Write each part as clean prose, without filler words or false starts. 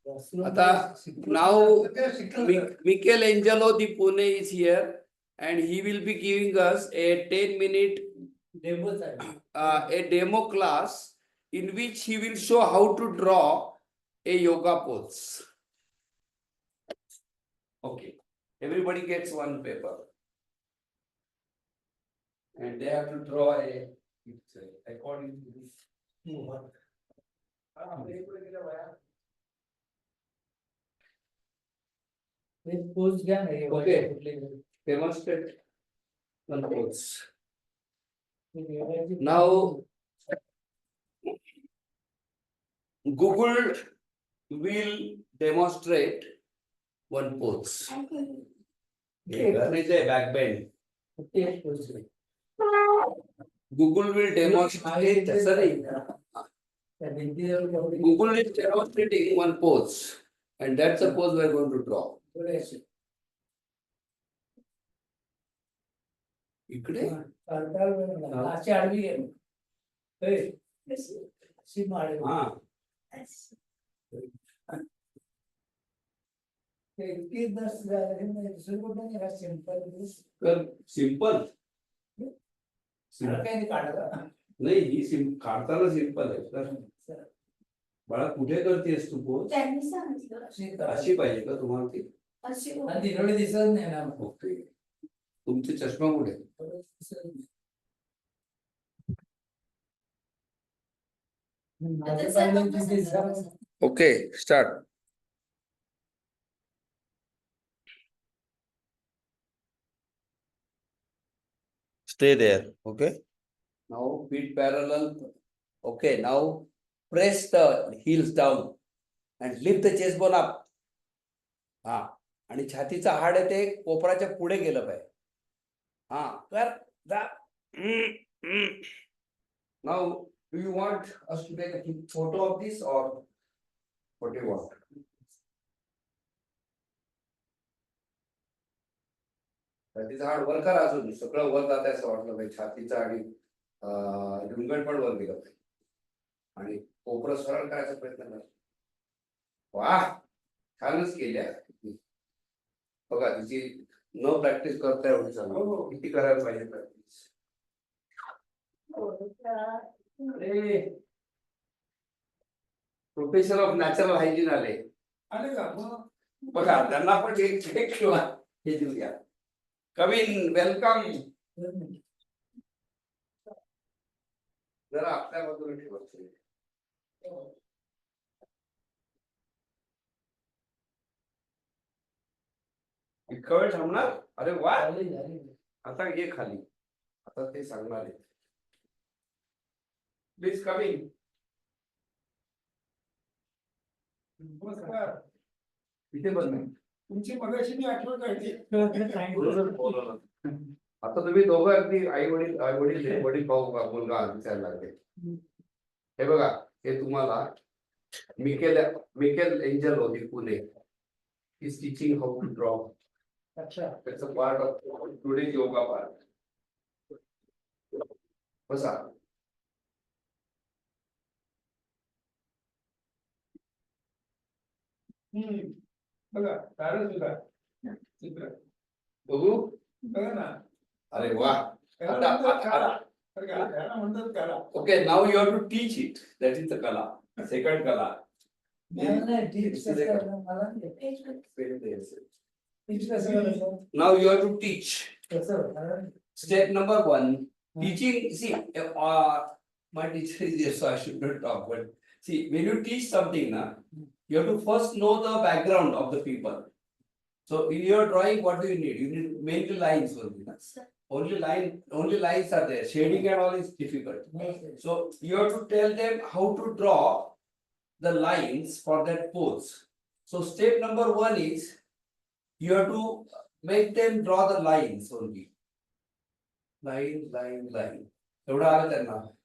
Ata, now Michelangelo the Pune is here and he will be giving us a 10-minute a demo class in which he will show how to draw a yoga pose. Okay, everybody gets one paper and they have to draw a picture according to this. Okay, demonstrate one pose. Now, Google will demonstrate one pose. Back bend. Google will demonstrate. Sorry. Google is demonstrating one pose, and that's the pose we are going to draw. इकडे simple नाही ही काढताना simple आहे बाळा कुठे करतेस तू पोच अशी पाहिजे का तुम्हाला ती दिसत नाही ना ओके तुमचे चष्मा कुठे okay start stay there okay now feet parallel okay now press the heels down and lift the chest bone up हा आणि छातीचा हाड आहे ते कोपराच्या पुढे गेलं पाहिजे हा कर now do you want us to take a photo of this or what do you want छातीचा हाड वर करा अजून सगळं वर जात आहे असं वाटलं पाहिजे छातीचा आणि रुंगण पण वर गेलं पाहिजे आणि कोपरं सरळ करायचा प्रयत्न करा वाह छानच केल्या बघा तिची न प्रॅक्टिस करता एवढी चांगली किती करायला पाहिजे practice professor of natural hygiene आले बघा त्यांना पण एक हे देऊया Come in, welcome. जरा आपल्या बाजूला ठेवायचं इतका वेळ थांबणार अरे वा आता ये खाली आता ते सांगणार आहे प्लीज कम इन इथे बघ तुमची मगाशी मी आठवण काढली आता तुम्ही दोघं अगदी आई वडील वडील भाऊ मुलगा दिसायला लागले हे बघा हे तुम्हाला मिकेल एंजल होती Pune is teaching how to draw अच्छा it's a part of today's yoga part बसा बघा कारण सुद्धा चित्र बघू बघा ना अरे वा okay now you have to teach it that is the कला सेकंड कला now you have to teach step number 1 teaching see my teacher is there so I should not talk but see when you teach something na you have to first know the background of the people. So in your drawing, what do you need? You need mainly lines only. Only lines are there. Shading and all is difficult. So you have to tell them how to draw the lines for that pose. So step number 1 is you have to make them draw the lines only. Line.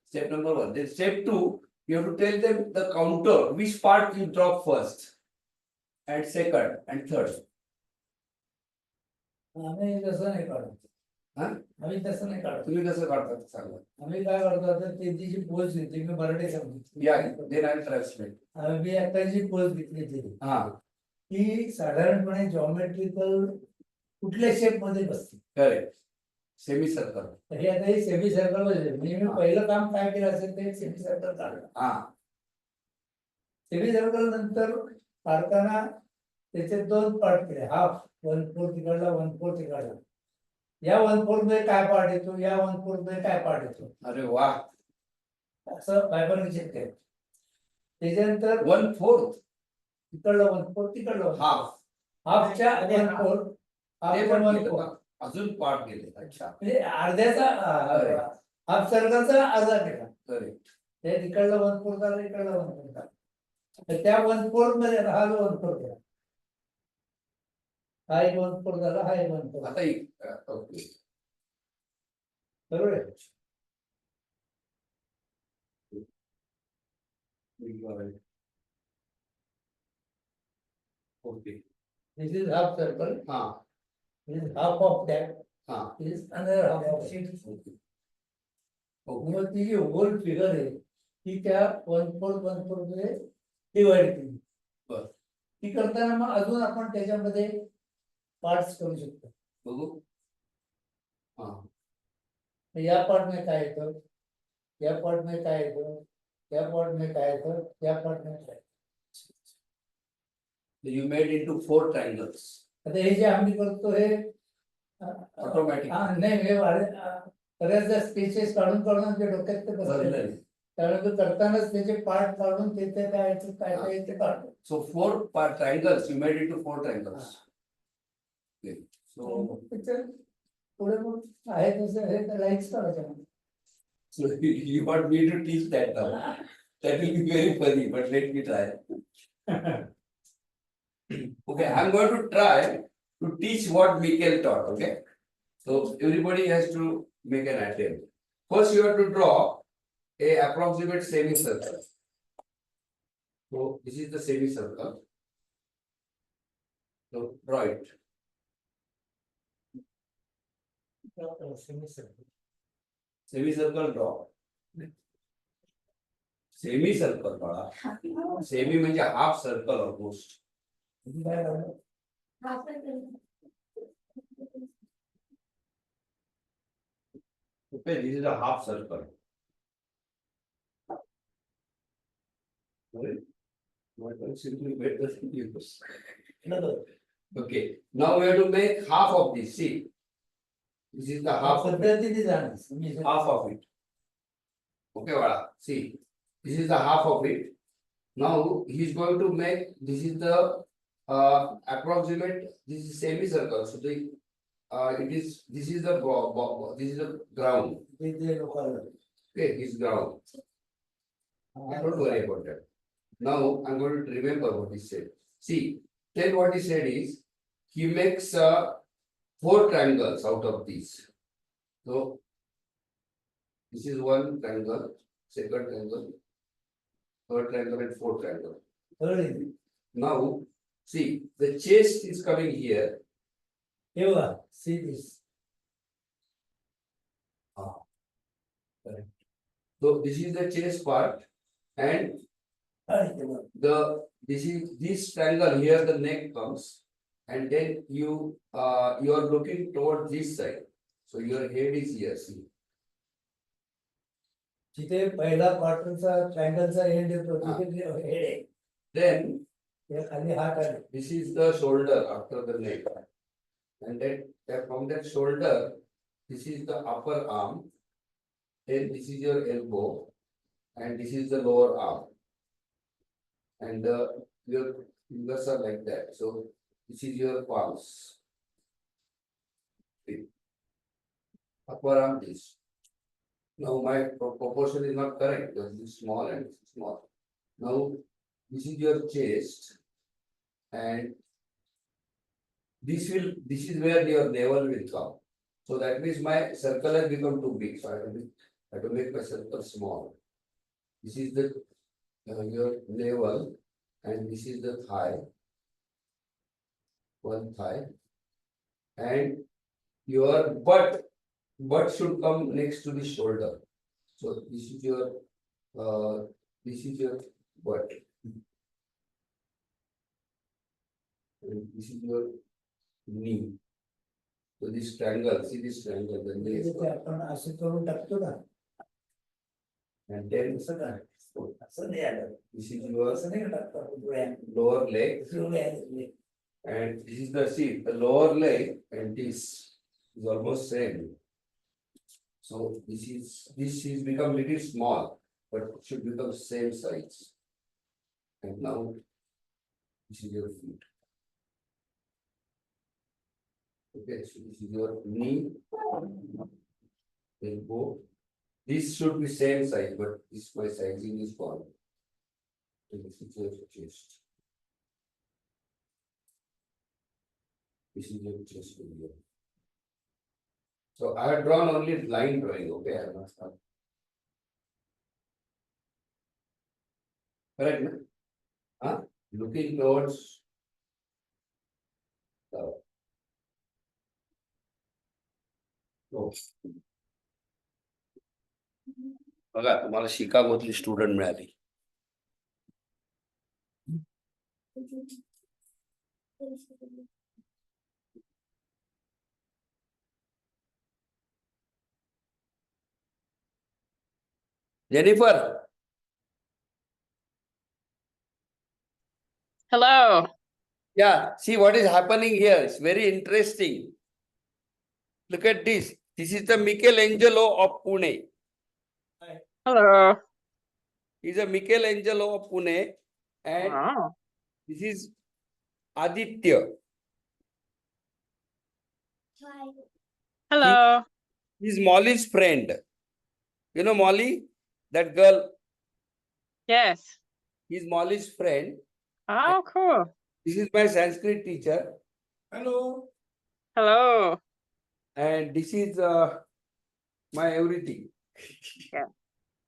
Step number 1. Then step 2. You have to tell them the counter, which part you drop first, and second, and third. हा आम्ही तसं नाही काढतो. तुम्ही कसं काढतात सांगा. आम्ही काय करतो आता ती जी पोच घेतली मी मराठी सांगतो. या देन आय ट्रान्सलेट. मी आता जी पोच घेतली ती हा ती साधारणपणे जॉमेट्रिकल कुठल्या शेप मध्ये बसते. करेक्ट. Semi circle. हे आता हे सेमी सर्कल मध्ये म्हणजे मी पहिलं काम काय केलं असेल ते सेमी सर्कल काढलं. हा सेमी सर्कल नंतर काढताना त्याचे 2 पार्ट केले. हाफ 1/4 तिकडला 1/4 तिकडला. या 1/4 मध्ये काय पार्ट येतो, या 1/4 मध्ये काय पार्ट येतो. अरे वा. असं बायफर्केशन केलं. त्याच्यानंतर 1/4 तिकडला 1/4 तिकडला हाफ. हाफच्या 1/4 ते पण केलं का? अजून पार्ट केले. अच्छा. म्हणजे अर्ध्याचा हाफ सर्कलचा अर्धा केला. करेक्ट. ते तिकडला 1/4 झाला, इकडला 1/4 झाला. तर त्या 1/4 मध्ये हा जो 1/4 केला, हा एक 1/4 झाला, हा एक 1/4. आता ओके बरोबर आहे. Okay. This is half circle. हा This is half of that. हा This is another half of it. Okay. मग ती जी होल फिगर आहे ती त्या 1/4 मध्ये डिवाइड केली. बरं. ती करताना मग अजून आपण त्याच्यामध्ये पार्ट्स करू शकतो. बघू. हा या पार्ट में काय येतं, या पार्ट में काय येतं, या पार्ट में काय येतं, या पार्ट में काय. You made into 4 triangles. आता हे जे आम्ही करतो हे Automatic. नाही हे बऱ्याचदा स्केचेस काढून काढून ते डोक्यात ते बसले. त्यामुळे तो करतानाच त्याचे पार्ट काढून तिथे काय काय काय ते काढतो. So 4 triangles you made into 4 triangles. Okay. So पुढे मग आहे तसं हे लाईक्स करायचं. So you want me to teach that now? That will be very funny, but let me try. Okay, I'm going to try to teach what Mikhail taught. Okay, so everybody has to make an attempt. First, you have to draw a approximate semicircle. So this is the semicircle. So draw it. Semicircle draw. Semicircle draw. Semi means half circle almost. Okay, this is a half circle. Simply made the use. Okay, now we have to make half of this. See, this is the half of it. Half of it. Okay, Vada. See, this is the half of it. Now he is going to make. This is the approximate. This is semicircle. So the it is. This is the this is the ground. Okay, his ground. Don't worry about that. Now I'm going to remember what he said. See, then what he said is he makes 4 triangles out of these. So this is 1 triangle, 2nd triangle, 3rd triangle, and 4th triangle. Now see, the chest is coming here. See this. Correct. So this is the chest part, and this triangle here, the neck comes, and then you are looking towards this side. So your head is here. See. जिथे पहिला क्वार्टरचा ट्रायंगलचा and येतो तिथे head आहे. Then खाली हात आहे. this is the shoulder after the neck, and then from that shoulder, this is the upper arm. Then this is your elbow, and this is the lower arm. And your fingers are like that. So this is your palms. Upper arm this. Now my proportion is not correct because this is small and this is small. Now this is your chest, and this is where your navel will come. So that means my circle has become too big. So I have to make my circle small. This is the your navel, and this is the thigh, 1 thigh, and your butt butt should come next to the shoulder. So this is your uh, butt. And this is your knee. So this triangle, see this triangle, the knee is ते आपण असं करून टाकतो ना and then तसं काय असं नाही आलं this is your असं नाही टाकतो आपण डोळ्यात. lower leg डोळ्यात. and this is the lower leg and this is almost same. So this is become little small, but it should become same size. And now this is your feet. Okay, so this is your knee, elbow. This should be same size, but this my sizing is gone. So this is your chest. This is your chest area. So I have drawn only line drawing, okay? I have not done. Correct, no? Huh? Looking towards the no. बघा तुम्हाला शिकागोतली student मिळाली. Jennifer, Hello. yeah, see what is happening here. It's very interesting. Look at this. This is the Michelangelo of Pune. Hello. He's a Michelangelo of Pune, and Wow. this is Aditya. Hello. He's Molly's friend. You know Molly, that girl. Yes. He's Molly's friend. Oh, cool. This is my Sanskrit teacher, Hello. Hello. and this is my everything. Yeah.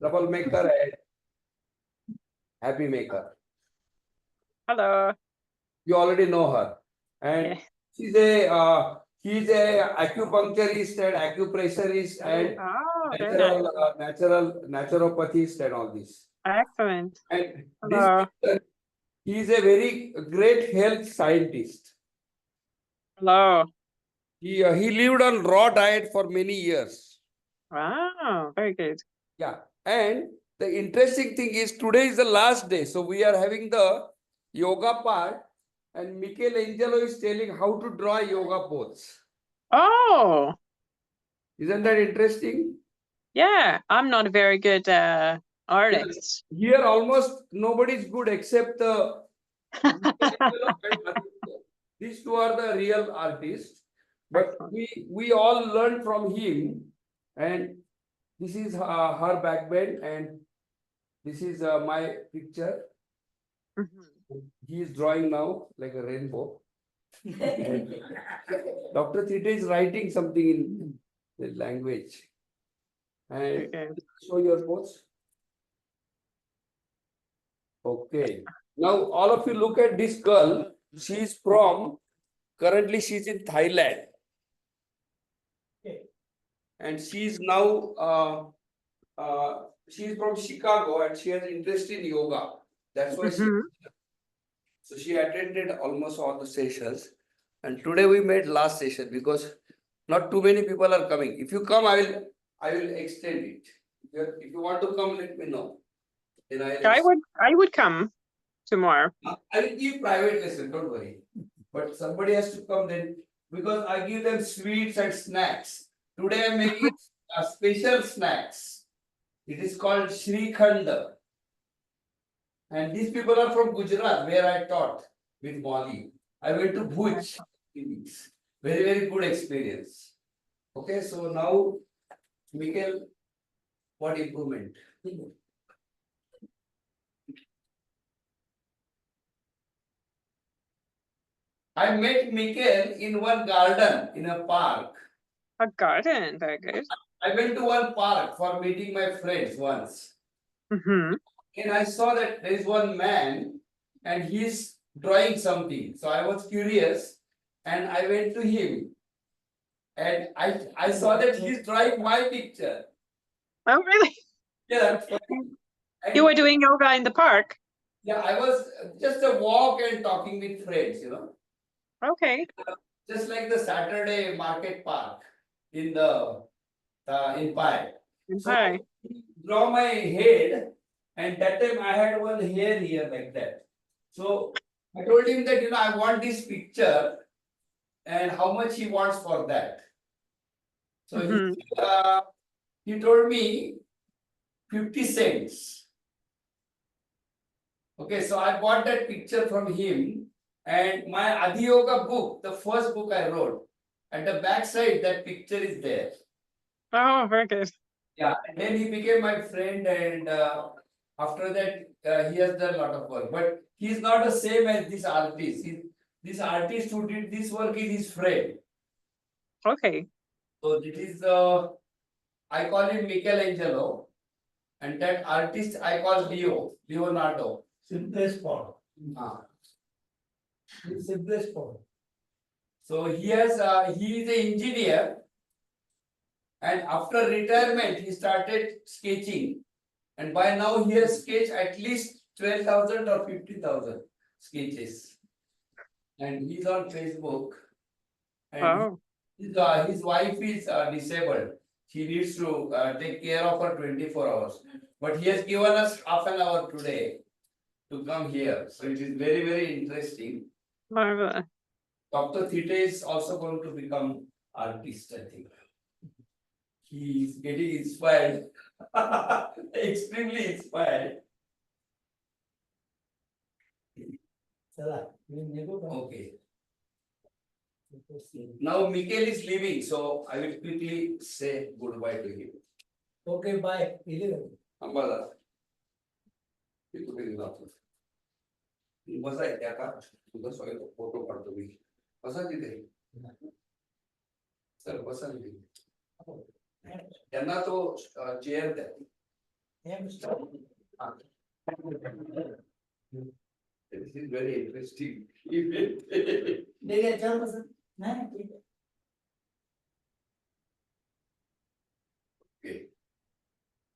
Troublemaker and happy maker. Hello. You already know her, and Yeah. he's a acupuncturist and acupressurist and Oh, very nice. naturopathist and all this. Excellent. And Hello. this he is a very great health scientist. Hello. He lived on raw diet for many years. Wow. Very good. Yeah, and the interesting thing is today is the last day, so we are having the yoga part, and Michelangelo is telling how to draw yoga pose. Oh, Isn't that interesting? yeah. I'm not a very good artist. Here almost nobody is good except the Michelangelo and Aditya. These two are the real artists, but we all learned from him, and this is her backbend, and this is my picture. Mhm. He is drawing now like a rainbow. Dr. Thite is writing something in the language. Very And good. show your pose. Okay. Now all of you look at this girl. Currently she's in Thailand. Okay. And she's now she's from Chicago and she has interest in yoga. That's why Mhm. so she attended almost all the sessions. And today we made last session because not too many people are coming. If you come, I will extend it. If you want to come, let me know. Then I would come tomorrow. I will give private lesson, don't worry. But somebody has to come then because I give them sweets and snacks. Today I'm making a special snacks. It is called Shrikhanda. And these people are from Gujarat, where I taught with Molly. I went to Bhuj. Very, very good experience. Okay, so now, Michael, what improvement? I met Michael in one garden in a park. A garden. Very good. I went to one park for meeting my friends once. Mm-hmm. And I saw that there is one man and he's drawing something. So I was curious and I went to him. and I saw that he's drawing my picture. Oh, really? Yeah. You were doing yoga in the park? Yeah, I was just a walk and talking with friends, Okay. just like the Saturday market park in the in Pai. So Hi. he draw my head, and that time I had one hair here like that. So I told him that I want this picture and how much he wants for that. So Mhm. he told me 50 cents. Okay, so I bought that picture from him, and my Adhiyoga book, the first book I wrote, at the back side that picture is there. Oh, very good. Yeah, and then he became my friend, and after that he has done a lot of work. But he's not the same as this artist. This artist who did this work is his friend. Okay. So this is I call him Michelangelo, and that artist I call Leonardo. Simplest form. Ah. The simplest form. So he is an engineer, and after retirement he started sketching, and by now he has sketched at least 12,000 or 50,000 sketches, and he's on Facebook, and Wow. his wife is disabled. She needs to take care of her 24 hours, but he has given us half an hour today to come here, so it is very, very interesting. Marvelous. Dr. Thite is also going to become artist, I think. He is getting inspired, extremely inspired. चला, मी निघू का? Okay. Now Mikhail is leaving, so I will quickly say goodbye to him. Okay, bye. Eleven. Ambala. ते कुठे गेला आपण? बसा आहे त्या का तुझा सगळं फोटो काढतो मी. बसा तिथे. सर बसा तिथे. त्यांना तो चेअर द्या. This is very interesting. नाही याच्यावर कसं नाही ठीक आहे. Okay.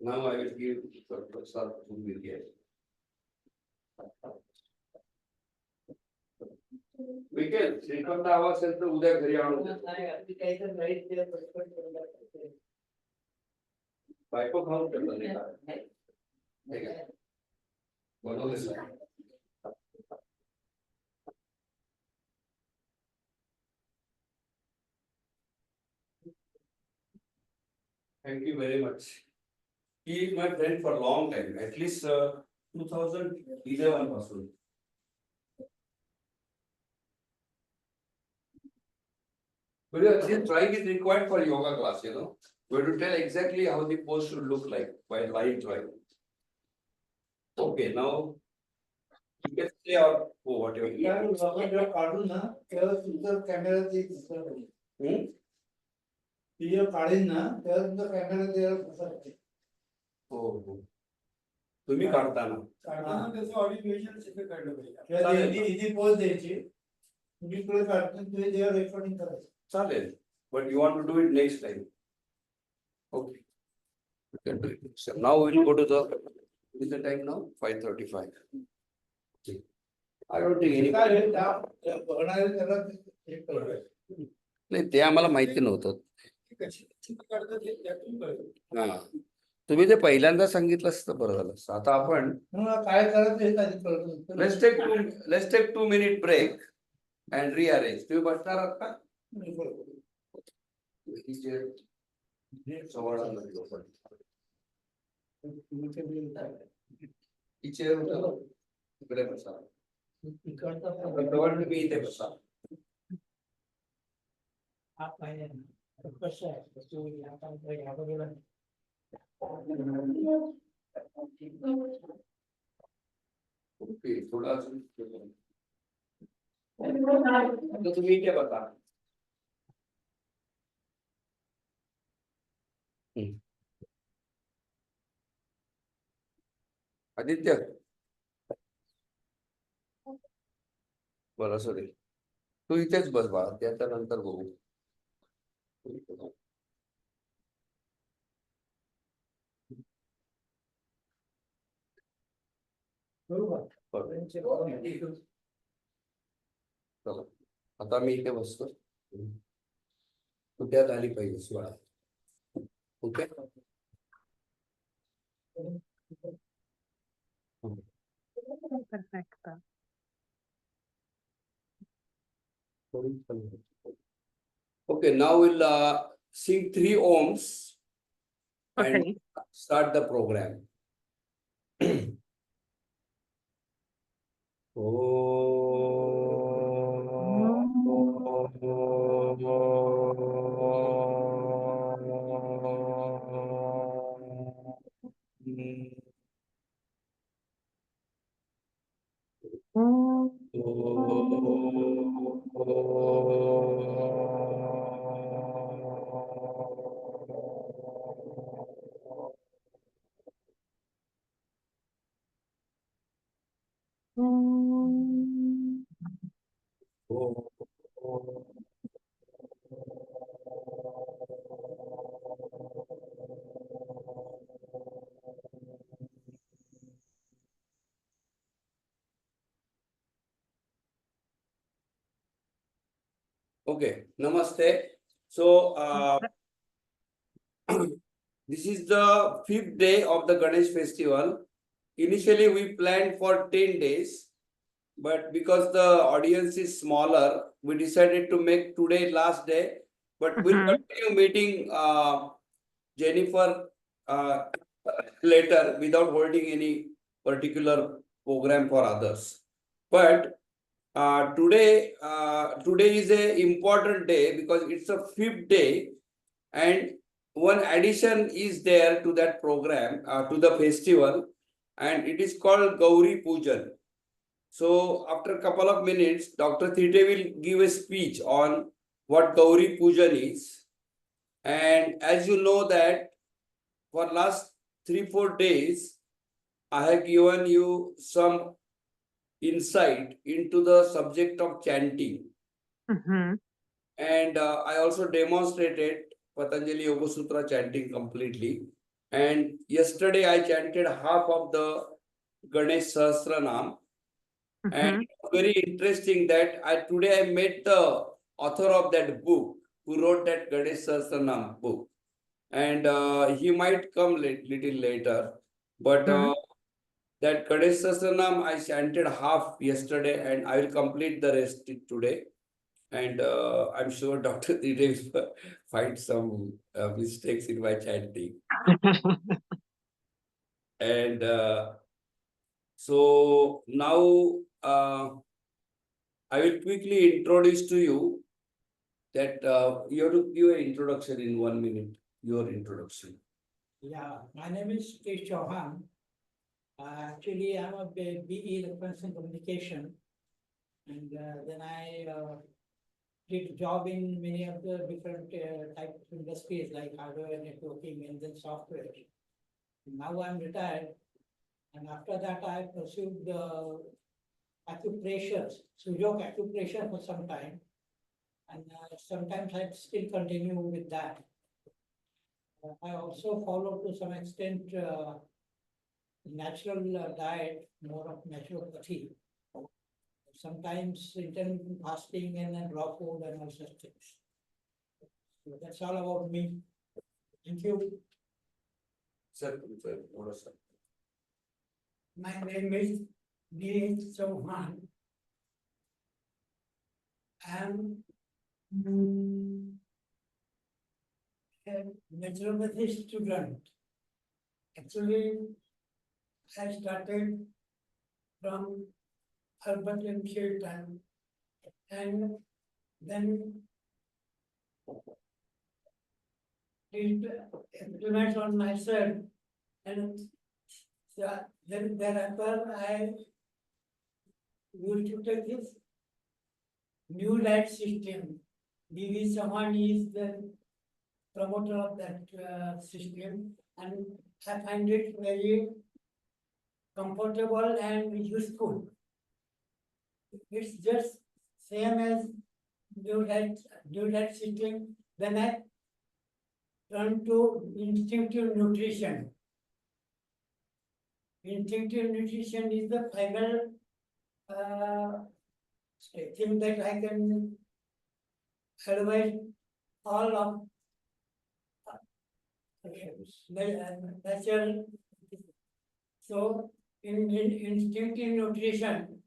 Now I will give Dr. Prasad to Vidya. Mikhail, Shrikant आवाज असेल तर उद्या घरी आणून दे. काहीतरी राईट दिलं पटपट करून टाकायचं. बायको खाऊन ठेवलं नाही का? ठीक आहे. बनवले sir. Thank you very much. He is my friend for a long time, at least 2011 पासून. But this drawing is required for yoga class, We have to tell exactly how the pose should look like by line drawing. Okay, now you can say or go whatever. जेव्हा काढून ना तेव्हा तुमचं camera ते दिसलं पाहिजे. ती जेव्हा काढीन ना तेव्हा तुमचा कॅमेरा तेव्हा कसा पाहिजे. हो. तुम्ही काढताना. काढताना त्याचं ऑडिओ विजुअल काढलं पाहिजे. इजी पोज द्यायची. तुम्ही पुढे काढताना तुम्ही जेव्हा रेकॉर्डिंग करायचं. चालेल. But you want to do it next time. Okay. You can do it. So now we will go to the. What is the time now? 5:35. Okay. I don't think any. बघणारे त्याला एक कळलं. नाही ते आम्हाला माहिती नव्हतं. हा तुम्ही ते पहिल्यांदा सांगितलं असतं बरं झालं असतं. आता आपण काय करायचं हे कधी कळतं. let's take 2 minute break and rearrange. तुम्ही बसणार आहात का? इकडे बसा. तुम्ही इथे बसा. कसं आहे ओके थोडा तुम्ही इथे बसा. आदित्य बरं असू दे. तू इथेच बस बाळा त्याच्या नंतर बघू. आता मी इथे बसतो. कुठ्यात आली पाहिजे सोळा. Okay. Perfecto. Okay, now we'll sing 3 ohms and Okay. start the program. Okay, namaste. So, this is the 5th day of the Ganesh festival. Initially, we planned for 10 days, but because the audience is smaller, we decided to make today last day. But we'll continue meeting Jennifer later without holding any particular program for others. But today is a important day because it's a 5th day, and one addition is there to that program, to the festival, and it is called Gauri Pujan. So after a couple of minutes, Dr. Thite will give a speech on what Gauri Pujan is. And as you know that for last 3-4 days, I have given you some insight into the subject of chanting. And I also demonstrated Patanjali Yoga Sutra chanting completely. And yesterday I chanted half of the Ganesh Sahasranam. And very interesting that today I met the author of that book who wrote that Ganesh Sahasranam book. And he might come little later. But that Ganesh Sahasranam I chanted half yesterday and I will complete the rest today. And I'm sure Dr. Dheeresh will find some mistakes in my chanting. And so now I will quickly introduce to you that you have to give an introduction in 1 minute, your introduction. Yeah, my name is Kesh Chauhan. Actually, I'm a BE Electronics and Communication, and then I did job in many of the different type of industries like hardware, networking, and then software. Now I'm retired, and after that I pursued the acupressure, Sujok acupressure for some time, and sometimes I still continue with that. I also follow to some extent natural diet, more of naturopathy. Sometimes intermittent fasting and then raw food and all such things. So that's all about me. Thank you. Sir, what is that? My name is Ganesha Chauhan. I am a naturopathy student. Actually, I started from urban and Chilton, and then did experiments on myself, and then thereafter I used to take this new light system. D.V. Chauhan is the promoter of that system, and I find it very comfortable and useful. It's just same as new light system. When I turn to instinctive nutrition. Instinctive nutrition is the final thing that I can advise all of natural. So in instinctive nutrition,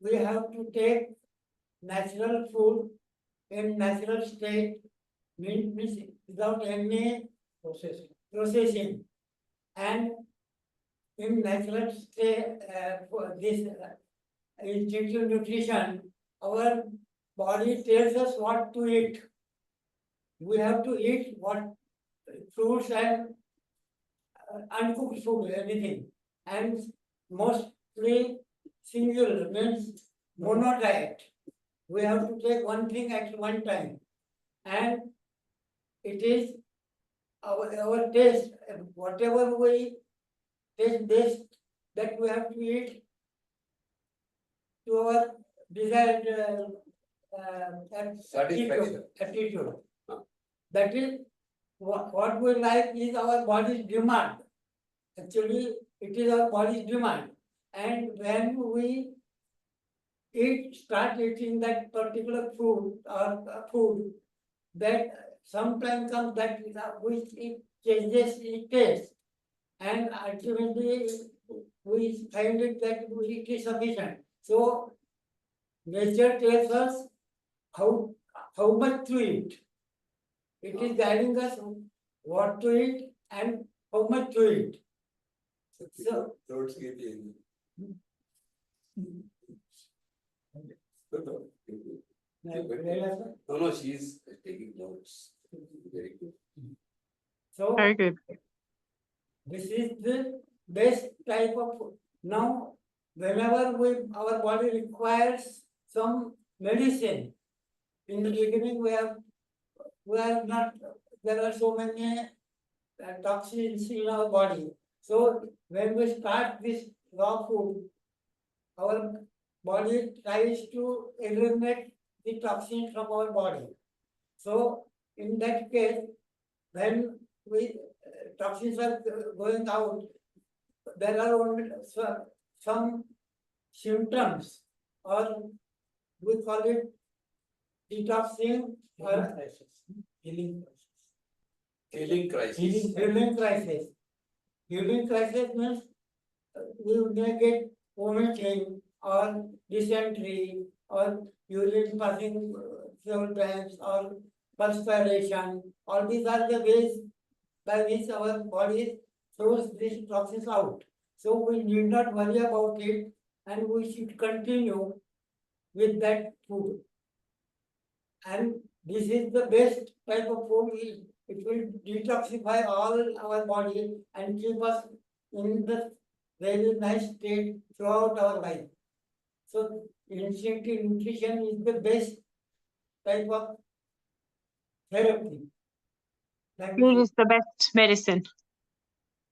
we have to take natural food in natural state, means without any processing. And in natural state, for this instinctive nutrition, our body tells us what to eat. We have to eat what fruits and uncooked food, anything. And mostly single means mono diet. We have to take one thing at one time. And it is our taste, whatever we taste best, that we have to eat to our desired Satisfaction. attitude. That is what we like is our body's demand. Actually, it is our body's demand. And when we start eating that particular food or food, that sometime comes that which it changes its taste. And ultimately, we find it that it is sufficient. So, nature tells us how much to eat. It is guiding us what to eat and how much to eat. So, Notes keeping. No, she's taking notes. Very good. so Very good. this is the best type of food. Now, whenever our body requires some medicine, in the beginning we are not, there are so many toxins in our body. So when we start this raw food, our body tries to eliminate the toxins from our body. So in that case, when toxins are going out, there are only some symptoms, or we call it detoxing or healing Crisis. Healing crisis. Healing crisis means we may get vomiting or dysentery or urine passing several times or perspiration. All these are the ways by which our body throws these toxins out. So we need not worry about it, and we should continue with that food. And this is the best type of food. It will detoxify all our body and keep us in the very nice state throughout our life. So instinctive nutrition is the best type of therapy. Thank Food you. is the best medicine.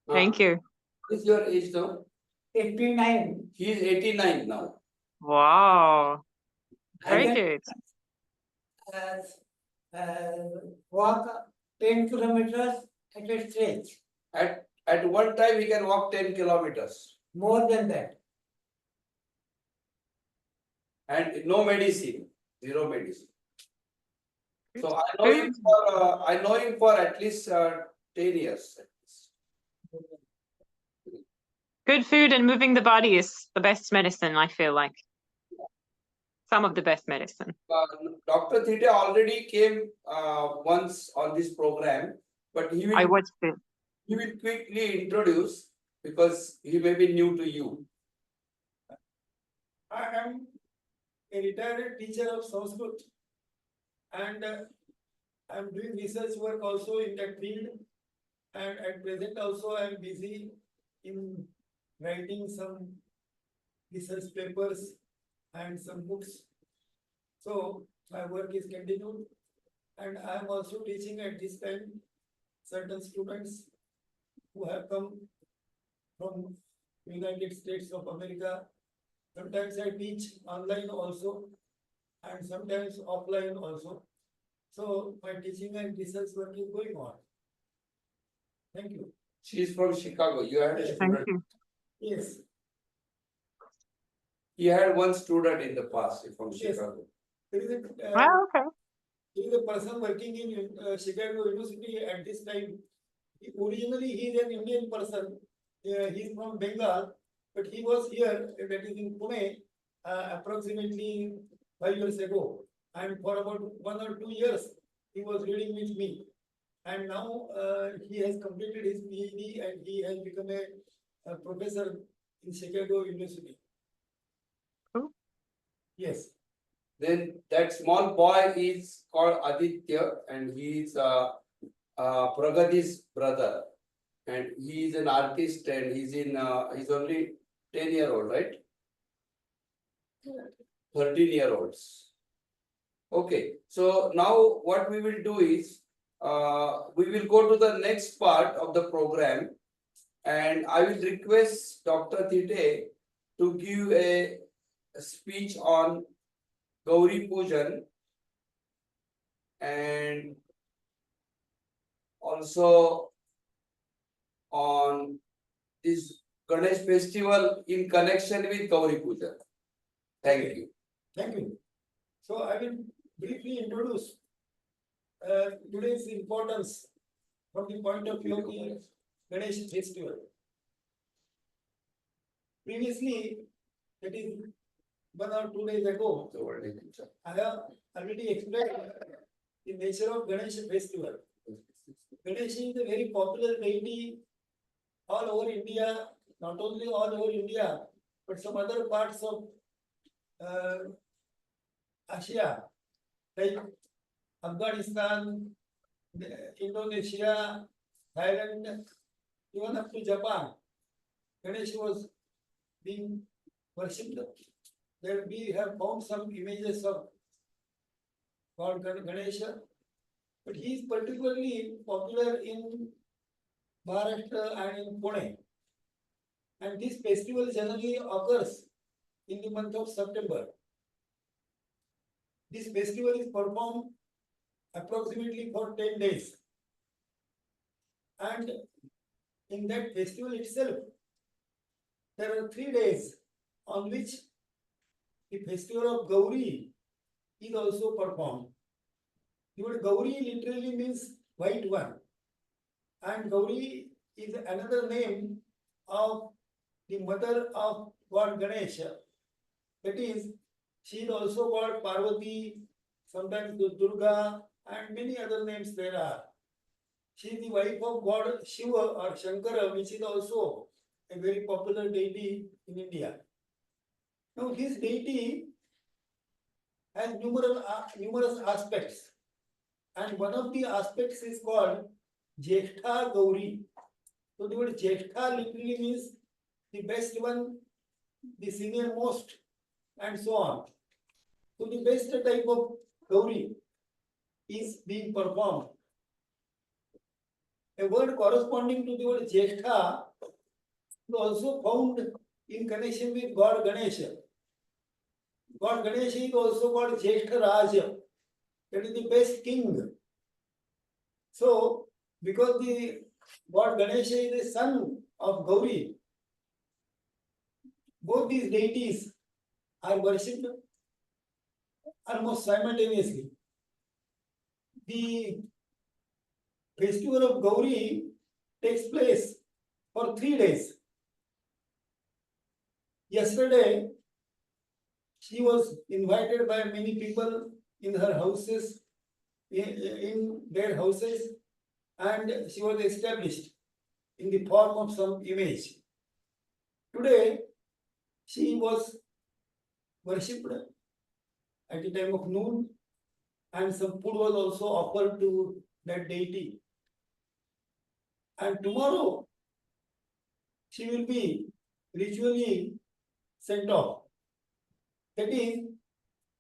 Thank you. What is your age now? 89. He is 89 now. Wow. Very I good. can walk 10 kilometers at a stretch. At one time, he can walk 10 kilometers. More than that. And no medicine, zero medicine. So I know Food. him for at least 10 years. Good food and moving the body is the best medicine, I feel like. Some of the best medicine. Dr. Thite already came once on this program, but I watched it. he will quickly introduce because he may be new to you. I am a retired teacher of Sanskrit, and I am doing research work also in that field, and at present also I am busy in writing some research papers and some books. So my work is continued, and I am also teaching at this time certain students who have come from United States of America. Sometimes I teach online also, and sometimes offline also. So my teaching and research work is going on. Thank you. She is from Chicago. You had a Yes. Thank student. you. Yes, You had one student in the past from Yes. Chicago. there is a, Wow, okay. there is a person working in Chicago University at this time. Originally, he is an Indian person. He is from Bengal, but he was here, that is in Pune, approximately 5 years ago. And for about 1 or 2 years, he was reading with me. And now he has completed his PhD and he has become a professor in Chicago University. Cool. Yes. Then that small boy is called Aditya and he is Pragati's brother. And he is an artist and he's only 10-year-old, right? 13-year-olds. Okay, so now what we will do is, we will go to the next part of the program. And I will request Dr. Thite to give a speech on Gauri Pujan and also on this Ganesh festival in connection with Gauri Pujan. Thank you. Thank you. So I will briefly introduce today's importance from the point of view of the Ganesh festival. Previously, that is 1 or 2 days ago, I have already explained the nature of Ganesh festival. Ganesh is a very popular deity all over India, not only all over India, but some other parts of Asia, like Afghanistan, Indonesia, Thailand, even up to Japan. Ganesh was being worshipped. There we have found some images of God Ganesha, but he is particularly popular in Maharashtra and in Pune. And this festival generally occurs in the month of September. This festival is performed approximately for 10 days. And in that festival itself, there are 3 days on which the festival of Gauri is also performed. The word Gauri literally means white one. And Gauri is another name of the mother of God Ganesha. That is, she is also called Parvati, sometimes Durga, and many other names there are. She is the wife of God Shiva or Shankara, which is also a very popular deity in India. Now, this deity has numerous aspects, and one of the aspects is called Jyeshtha Gauri. So, the word Jyeshtha literally means the best one, the senior most, and so on. So, the best type of Gauri is being performed. A word corresponding to the word Jyeshtha is also found in connection with God Ganesha. God Ganesha is also called Jyeshtha Raja, that is the best king. So, because the God Ganesha is the son of Gauri, both these deities are worshipped almost simultaneously. The festival of Gauri takes place for 3 days. Yesterday, she was invited by many people in her houses, in their houses, and she was established in the form of some image. Today, she was worshipped at the time of noon, and some food was also offered to that deity. And tomorrow, she will be ritually sent off. That is,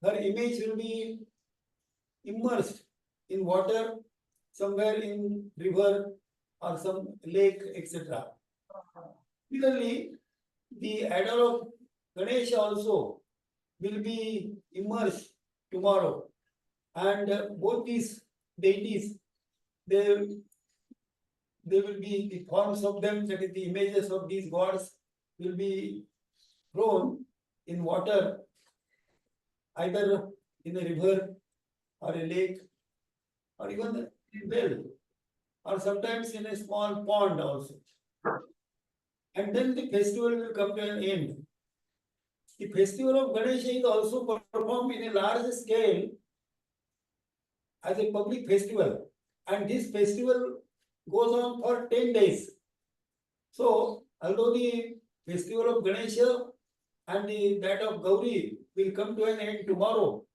her image will be immersed in water, somewhere in river or some lake, etc. Similarly, the idol of Ganesha also will be immersed tomorrow, And both these deities, they will be the forms of them, that is the images of these gods, will be thrown in water, either in a river or a lake or even a well, or sometimes in a small pond also. And then the festival will come to an end. The festival of Ganesha is also performed in a large scale as a public festival, and this festival goes on for 10 days. So, although the festival of Ganesha and that of Gauri will come to an end tomorrow,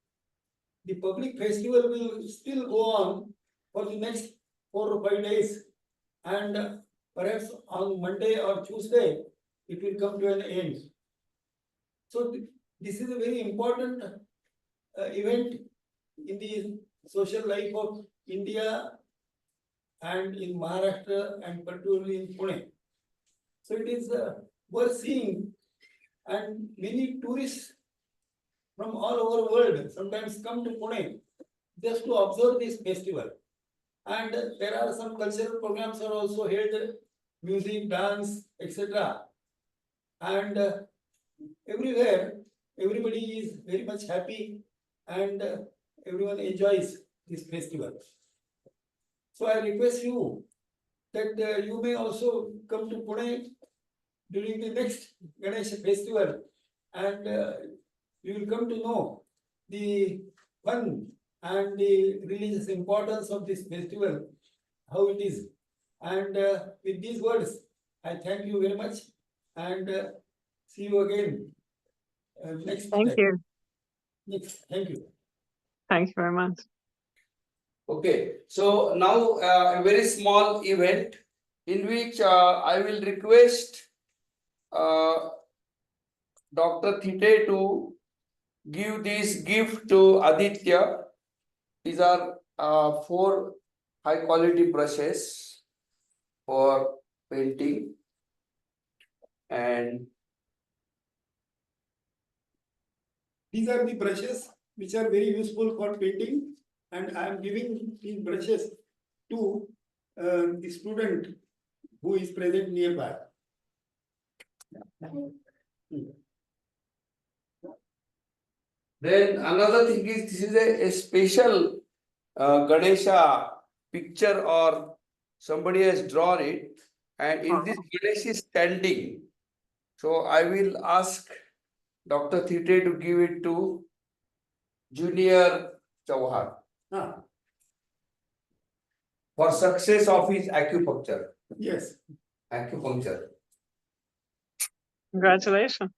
the public festival will still go on for the next 4 or 5 days, and perhaps on Monday or Tuesday it will come to an end. So this is a very important event in the social life of India and in Maharashtra and particularly in Pune. So it is worth seeing, and many tourists from all over the world sometimes come to Pune just to observe this festival. And there are some cultural programs are also held, music, dance, etc. And everywhere, everybody is very much happy, and everyone enjoys this festival. So I request you that you may also come to Pune during the next Ganesha festival, and you will come to know the fun and the religious importance of this festival, how it is. And with these words, I thank you very much, and see you again next Thank time. you. Next, thank you. Thank you very much. Okay, so now a very small event in which I will request Dr. Thite to give this gift to Aditya. These are 4 high quality brushes for painting, and These are the brushes which are very useful for painting, and I am giving these brushes to the student who is present nearby. then another thing is this is a special Ganesha picture, or somebody has drawn it, and in this Ganesh is standing. So I will ask Dr. Thite to give it to Junior Chauhan Ah, for success of his acupuncture. yes, Acupuncture. Congratulations.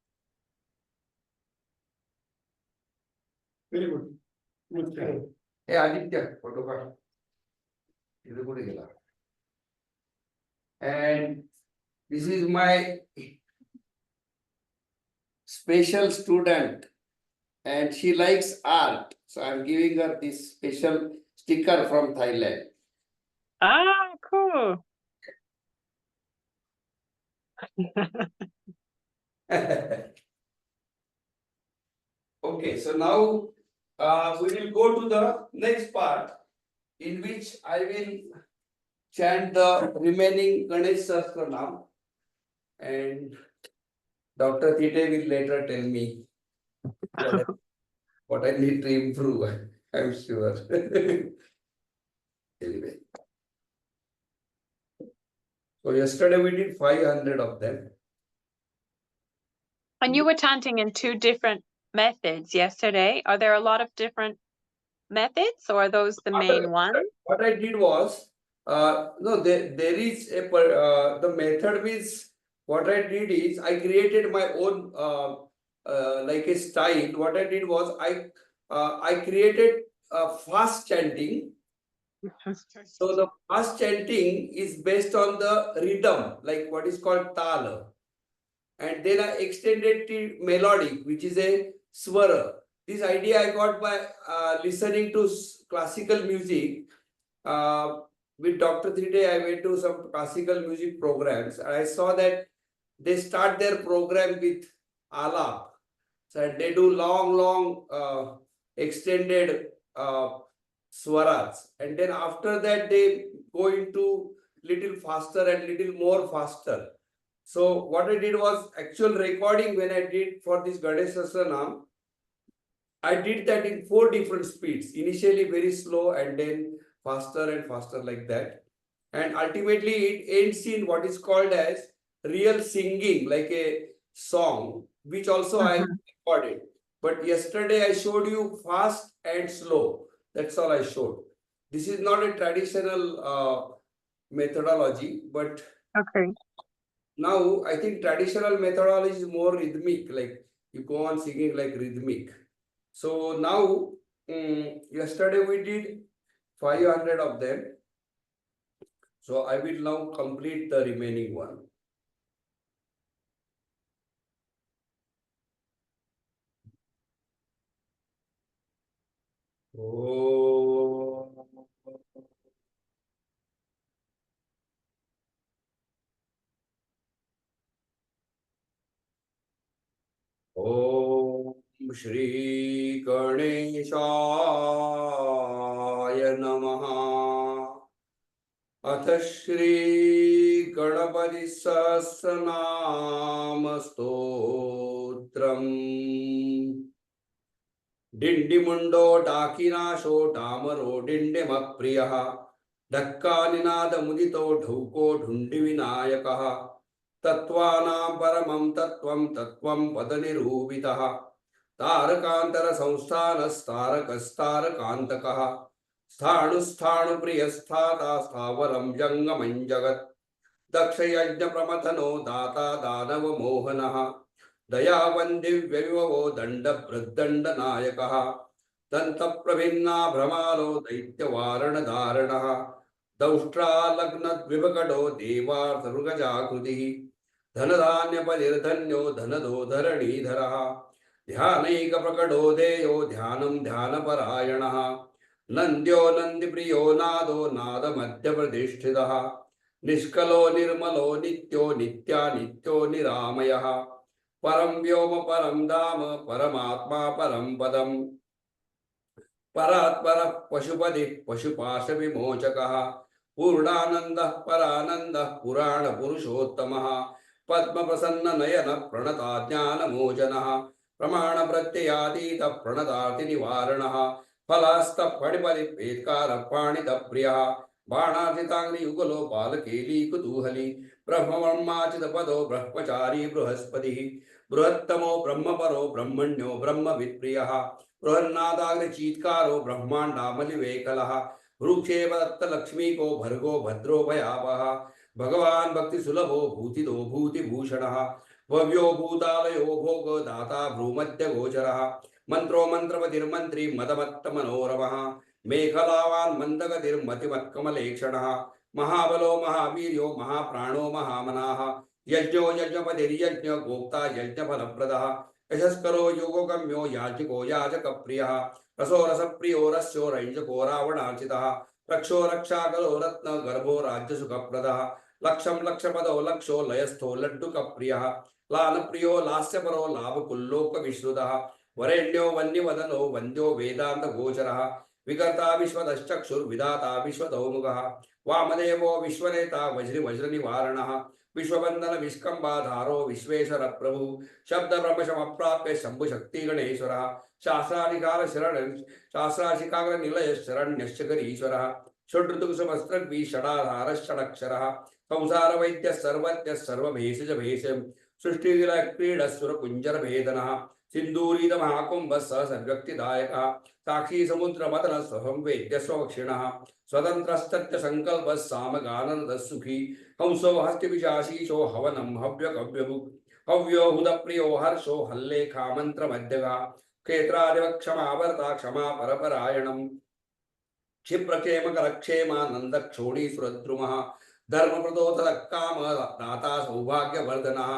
very good. Good try. Hey Aditya, photo card. And this is my special student, and she likes art. So I'm giving her this special sticker from Thailand. Ah, cool. Okay, so now we will go to the next part, in which I will chant the remaining Ganesh Sahasranam, and Dr. Thite will later tell me what I need to improve. I'm sure. Anyway. So yesterday we did 500 of them. And you were chanting in 2 different methods yesterday. Are there a lot of different methods, or are those the main ones? What I did was, no, there is a the method means, what I did is I created my own like a style. What I did was I created fast chanting. So the fast chanting is based on the rhythm, like what is called tala, and then I extended to melodic, which is a swara. This idea I got by listening to classical music. With Dr. Thite, I went to some classical music programs, and I saw that they start their program with alap. So they do long extended swaras, and then after that they go into little faster and little more faster. So what I did was actual recording when I did for this Ganesha Sahasranam. I did that in 4 different speeds. Initially very slow and then faster and faster like that. And ultimately it ends in what is called as real singing, like a song, which also I Mhm. recorded. But yesterday I showed you fast and slow. That's all I showed. This is not a traditional methodology, but Okay. now I think traditional methodology is more rhythmic, like you go on singing like rhythmic. So now, yesterday we did 500 of them. So I will now complete the remaining one. Oh. ॐ श्री गणेशाय नमः। अथ श्री गणपति सहस्रनाम स्तोत्रम्। डिण्डिमुण्डो डाकिनाशो डामरो डिण्डिमप्रियः ढक्कानिनादमुदितो ढौको ढुण्डिविनायकः तत्त्वानां परमं तत्त्वं तत्त्वं पदनिरूपितः तारकान्तरसंस्थानस्तारकस्तारकान्तकः स्थाणुस्थाणुप्रियस्थाता स्थावरं जङ्गमं जगत् दक्षयज्ञप्रमथनो दाता दानवमोहनः दयावन्दिव्यविभवो दण्डभृद्दण्डनायकः दन्तप्रभिन्ना भ्रमालो दैत्यवारणधारणः दौष्ट्रालग्नद्विभकटो देवार्थमृगजाकृतिः धनधान्यपरिर्धन्यो धनदो धरणीधरः ध्यानैकप्रकटो देयो ध्यानं ध्यानपरायणः नन्द्यो नन्दिप्रियो नादो नादमध्यप्रतिष्ठितः निष्कलो निर्मलो नित्यो नित्यानित्यो निरामयः परं व्योम परं धाम परमात्मा परं पदम् परात्परः पशुपतिः पशुपाशविमोचकः पूर्णानन्दः परानन्दः पुराणपुरुषोत्तमः पद्मप्रसन्ननयनः प्रणताज्ञानमोचनः प्रमाणप्रत्ययातीतः प्रणतातिनिवारणः फलास्तः फणिपरिपेत्कारः पाणितप्रियः बाणार्थिताग्नियुगलो बालकेलीकुतूहली ब्रह्मवर्माचितपदो ब्रह्मचारी बृहस्पतिः बृहत्तमो ब्रह्मपरो ब्रह्मण्यो ब्रह्मवित्प्रियः बृहन्नादाग्निचीत्कारो ब्रह्माण्डामलिवेकलः भ्रूक्षेपदत्तलक्ष्मीको भर्गो भद्रो भयावः भगवान् भक्तिसुलभो भूतिदो भूतिभूषणः भव्यो भूतालयो भोगदाता भ्रूमध्यगोचरः मन्त्रो मन्त्रपतिर्मन्त्री मदमत्तमनोरमः मेखलावान् मन्दगतिर्मतिमत्कमलेक्षणः महाबलो महावीर्यो महाप्राणो महामनाः यज्ञो यज्ञपतिर्यज्ञ गोप्ता यज्ञफलप्रदः यशस्करो योगगम्यो याजिको याजकप्रियः रसो रसप्रियो रस्यो रञ्जको रावणार्चितः रक्षो रक्षाकरो रत्नगर्भो राज्यसुखप्रदः लक्षं लक्षपदो लक्षो लयस्थो लड्डुकप्रियः लालप्रियो लास्यपरो लाभकुल्लोकविश्रुतः वरेण्यो वन्यवदनो वन्द्यो वेदान्तगोचरः विकर्ता विश्वतश्चक्षुर्विधाता विश्वतोमुखः वामदेवो विश्वनेता वज्रनिवारणः विश्वबंधन विस्कंबाधारो विश्वेश्वर प्रभु शब्द ब्रह्मशमप्राप्य शंभु शक्ति गणेश्वरः शास्त्राधिकार शरण शास्त्राशिकाग्र निलय शरण्यश्चकरीश्वरः षड्ऋतुसमस्त्रग्वी षडाधार षडक्षरः संसार वैद्य सर्वज्ञ सर्वभेषज भेषं सृष्टिविलय क्रीडस्वर कुंजर भेदनः सिंदूरित महाकुंभ सर्व्यक्तिदायकः साक्षी समुद्र मदन स्वहं वेद्य स्वक्षिणः स्वतंत्रस्तत्य संकल्प सामगानंद सुखी हंसो हस्तिविशाशीषो हवनं हव्यकव्यभुक् हव्यो हुदप्रियो हर्षो हल्लेखामन्त्रमध्यगा क्षेत्रादिवक्षमावर्ता क्षमा परपरायणम् क्षिप्रक्षेमकरक्षेमानन्दक्षोणीसुरद्रुमः धर्मप्रदो तदक्काम दाता सौभाग्यवर्धनः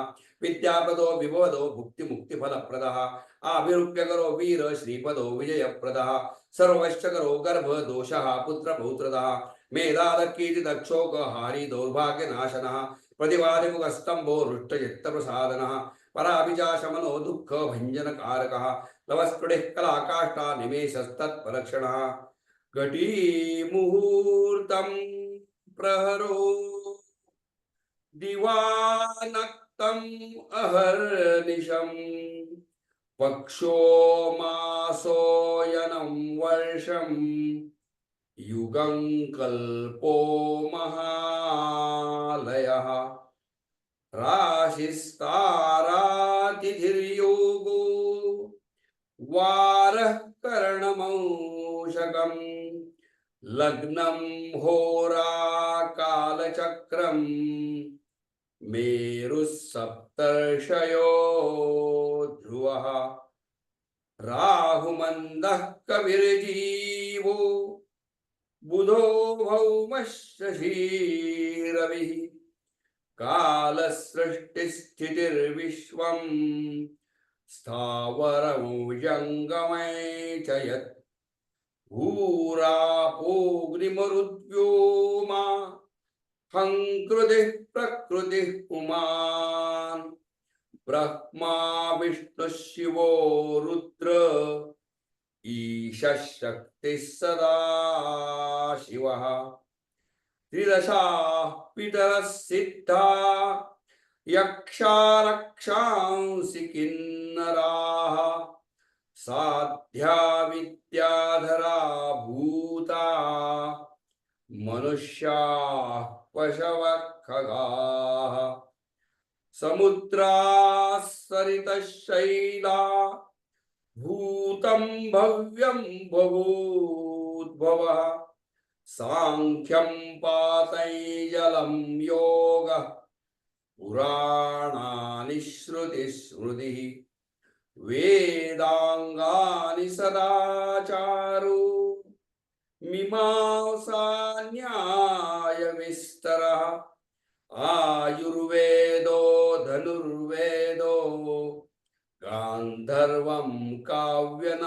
विद्याप्रदो विभवदो भुक्तिमुक्तिफलप्रदः आभिरुप्यकरो वीर श्रीपदो विजयप्रदः सर्वश्चकरो गर्भ दोषः पुत्रपौत्रदः मेधादकीर्तिदक्षोकहारी दौर्भाग्यनाशनः प्रतिवादिमुखस्तम्भो रुष्टचित्तप्रसादनः पराभिजाशमनो दुःख भञ्जनकारकः लवस्फुटिः कलाकाष्ठा निमेषस्तत्परक्षणः घटी मुहूर्तं प्रहरो दिवानक्तम् अहर्निशम् पक्षो मासोऽयनं वर्षम् युगं कल्पो महालयः राशिस्तारातिथिर्योगो वारः करणमौषकम् लग्नं होरा कालचक्रम् मेरुः सप्तर्षयो ध्रुवः राहुमन्दः कविर्जीवो बुधो भौमशशीरविः कालसृष्टिस्थितिर्विश्वम् स्थावरं जङ्गमे च यत् भूरापोऽग्निमरुद्व्योमा हङ्कृतिः प्रकृतिः पुमान् ब्रह्मा विष्णुः शिवो रुद्र ईशः शक्तिः सदा शिवः त्रिदशाः पितरः सिद्धा यक्षा रक्षांसि किन्नराः साध्या विद्याधरा भूता मनुष्याः पशवः खगाः समुद्राः सरितः शैला भूतं भव्यं भवूद्भवः सांख्यं पातैजलं योगः पुराणानि श्रुतिस्मृतिः वेदांगानि सदाचारो मीमांसा न्यायविस्तरः आयुर्वेदो धनुर्वेदो गान्धर्वं काव्यनाटकम्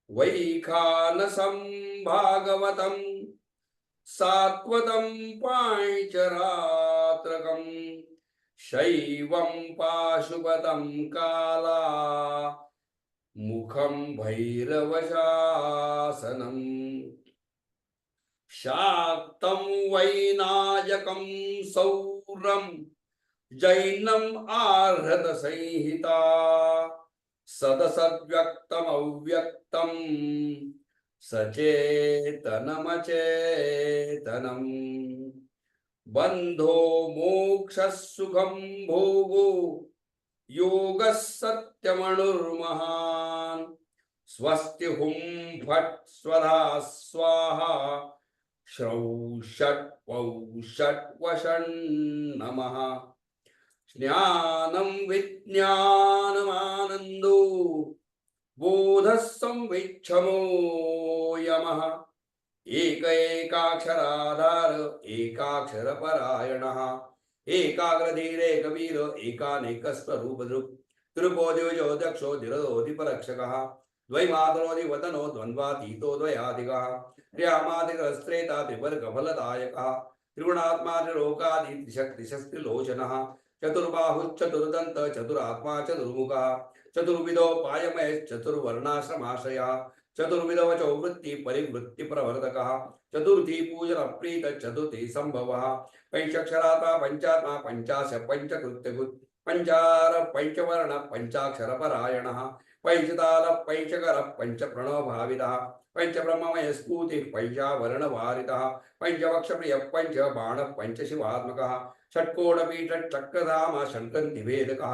वैखानसं भागवतं सात्वतं पाञ्चरात्रकं शैवं पाशुपतं काला मुखं भैरवशासनम् शाक्तं वैनायकं सौरं जैनम् आर्हतसंहिता सदसद्व्यक्तमव्यक्तं सचेतनमचेतनम् बन्धो मोक्षः सुखं भोगो योगः सत्यमणुर्महान् स्वस्ति हुं फट् स्वधा स्वाहा श्रौ षट् पौ षट् वषन् नमः ज्ञानं विज्ञानमानन्दो बोधः संविच्छमो यमः एक एकाक्षराधार एकाक्षरपरायणः एकाग्रधीरेकवीर एकानेकस्वरूपदृक् त्रिपोद्योजो दक्षो धीरोधिपरक्षकः द्वैमातरोधिवदनो द्वन्द्वातीतो द्वयाधिकः त्र्यामादिकस्त्रेता त्रिवर्गफलदायकः त्रिगुणात्मा त्रिलोकादिशक्तिशस्त्रिलोचनः चतुर्बाहुश्चतुर्दन्त चतुरात्मा चतुर्मुखः चतुर्विधोपायमयश्चतुर्वर्णाश्रमाश्रयः चतुर्विधवचो वृत्ति परिवृत्ति प्रवर्तकः चतुर्थी पूजन प्रीत चतुर्थी संभवः पंचाक्षरात्मा पंचात्मा पंचाश पंचकृत्यकृत् पंचार पंचवर्ण पंचाक्षर परायणः पंचताल पंचकर पंच प्रणवभावितः पंच ब्रह्ममय स्फूर्ति पंचावरण वारितः पंचवक्षप्रिय पंच बाण पंच शिवात्मकः षट्कोणपीठ चक्रधाम षड्गन्धिभेदकः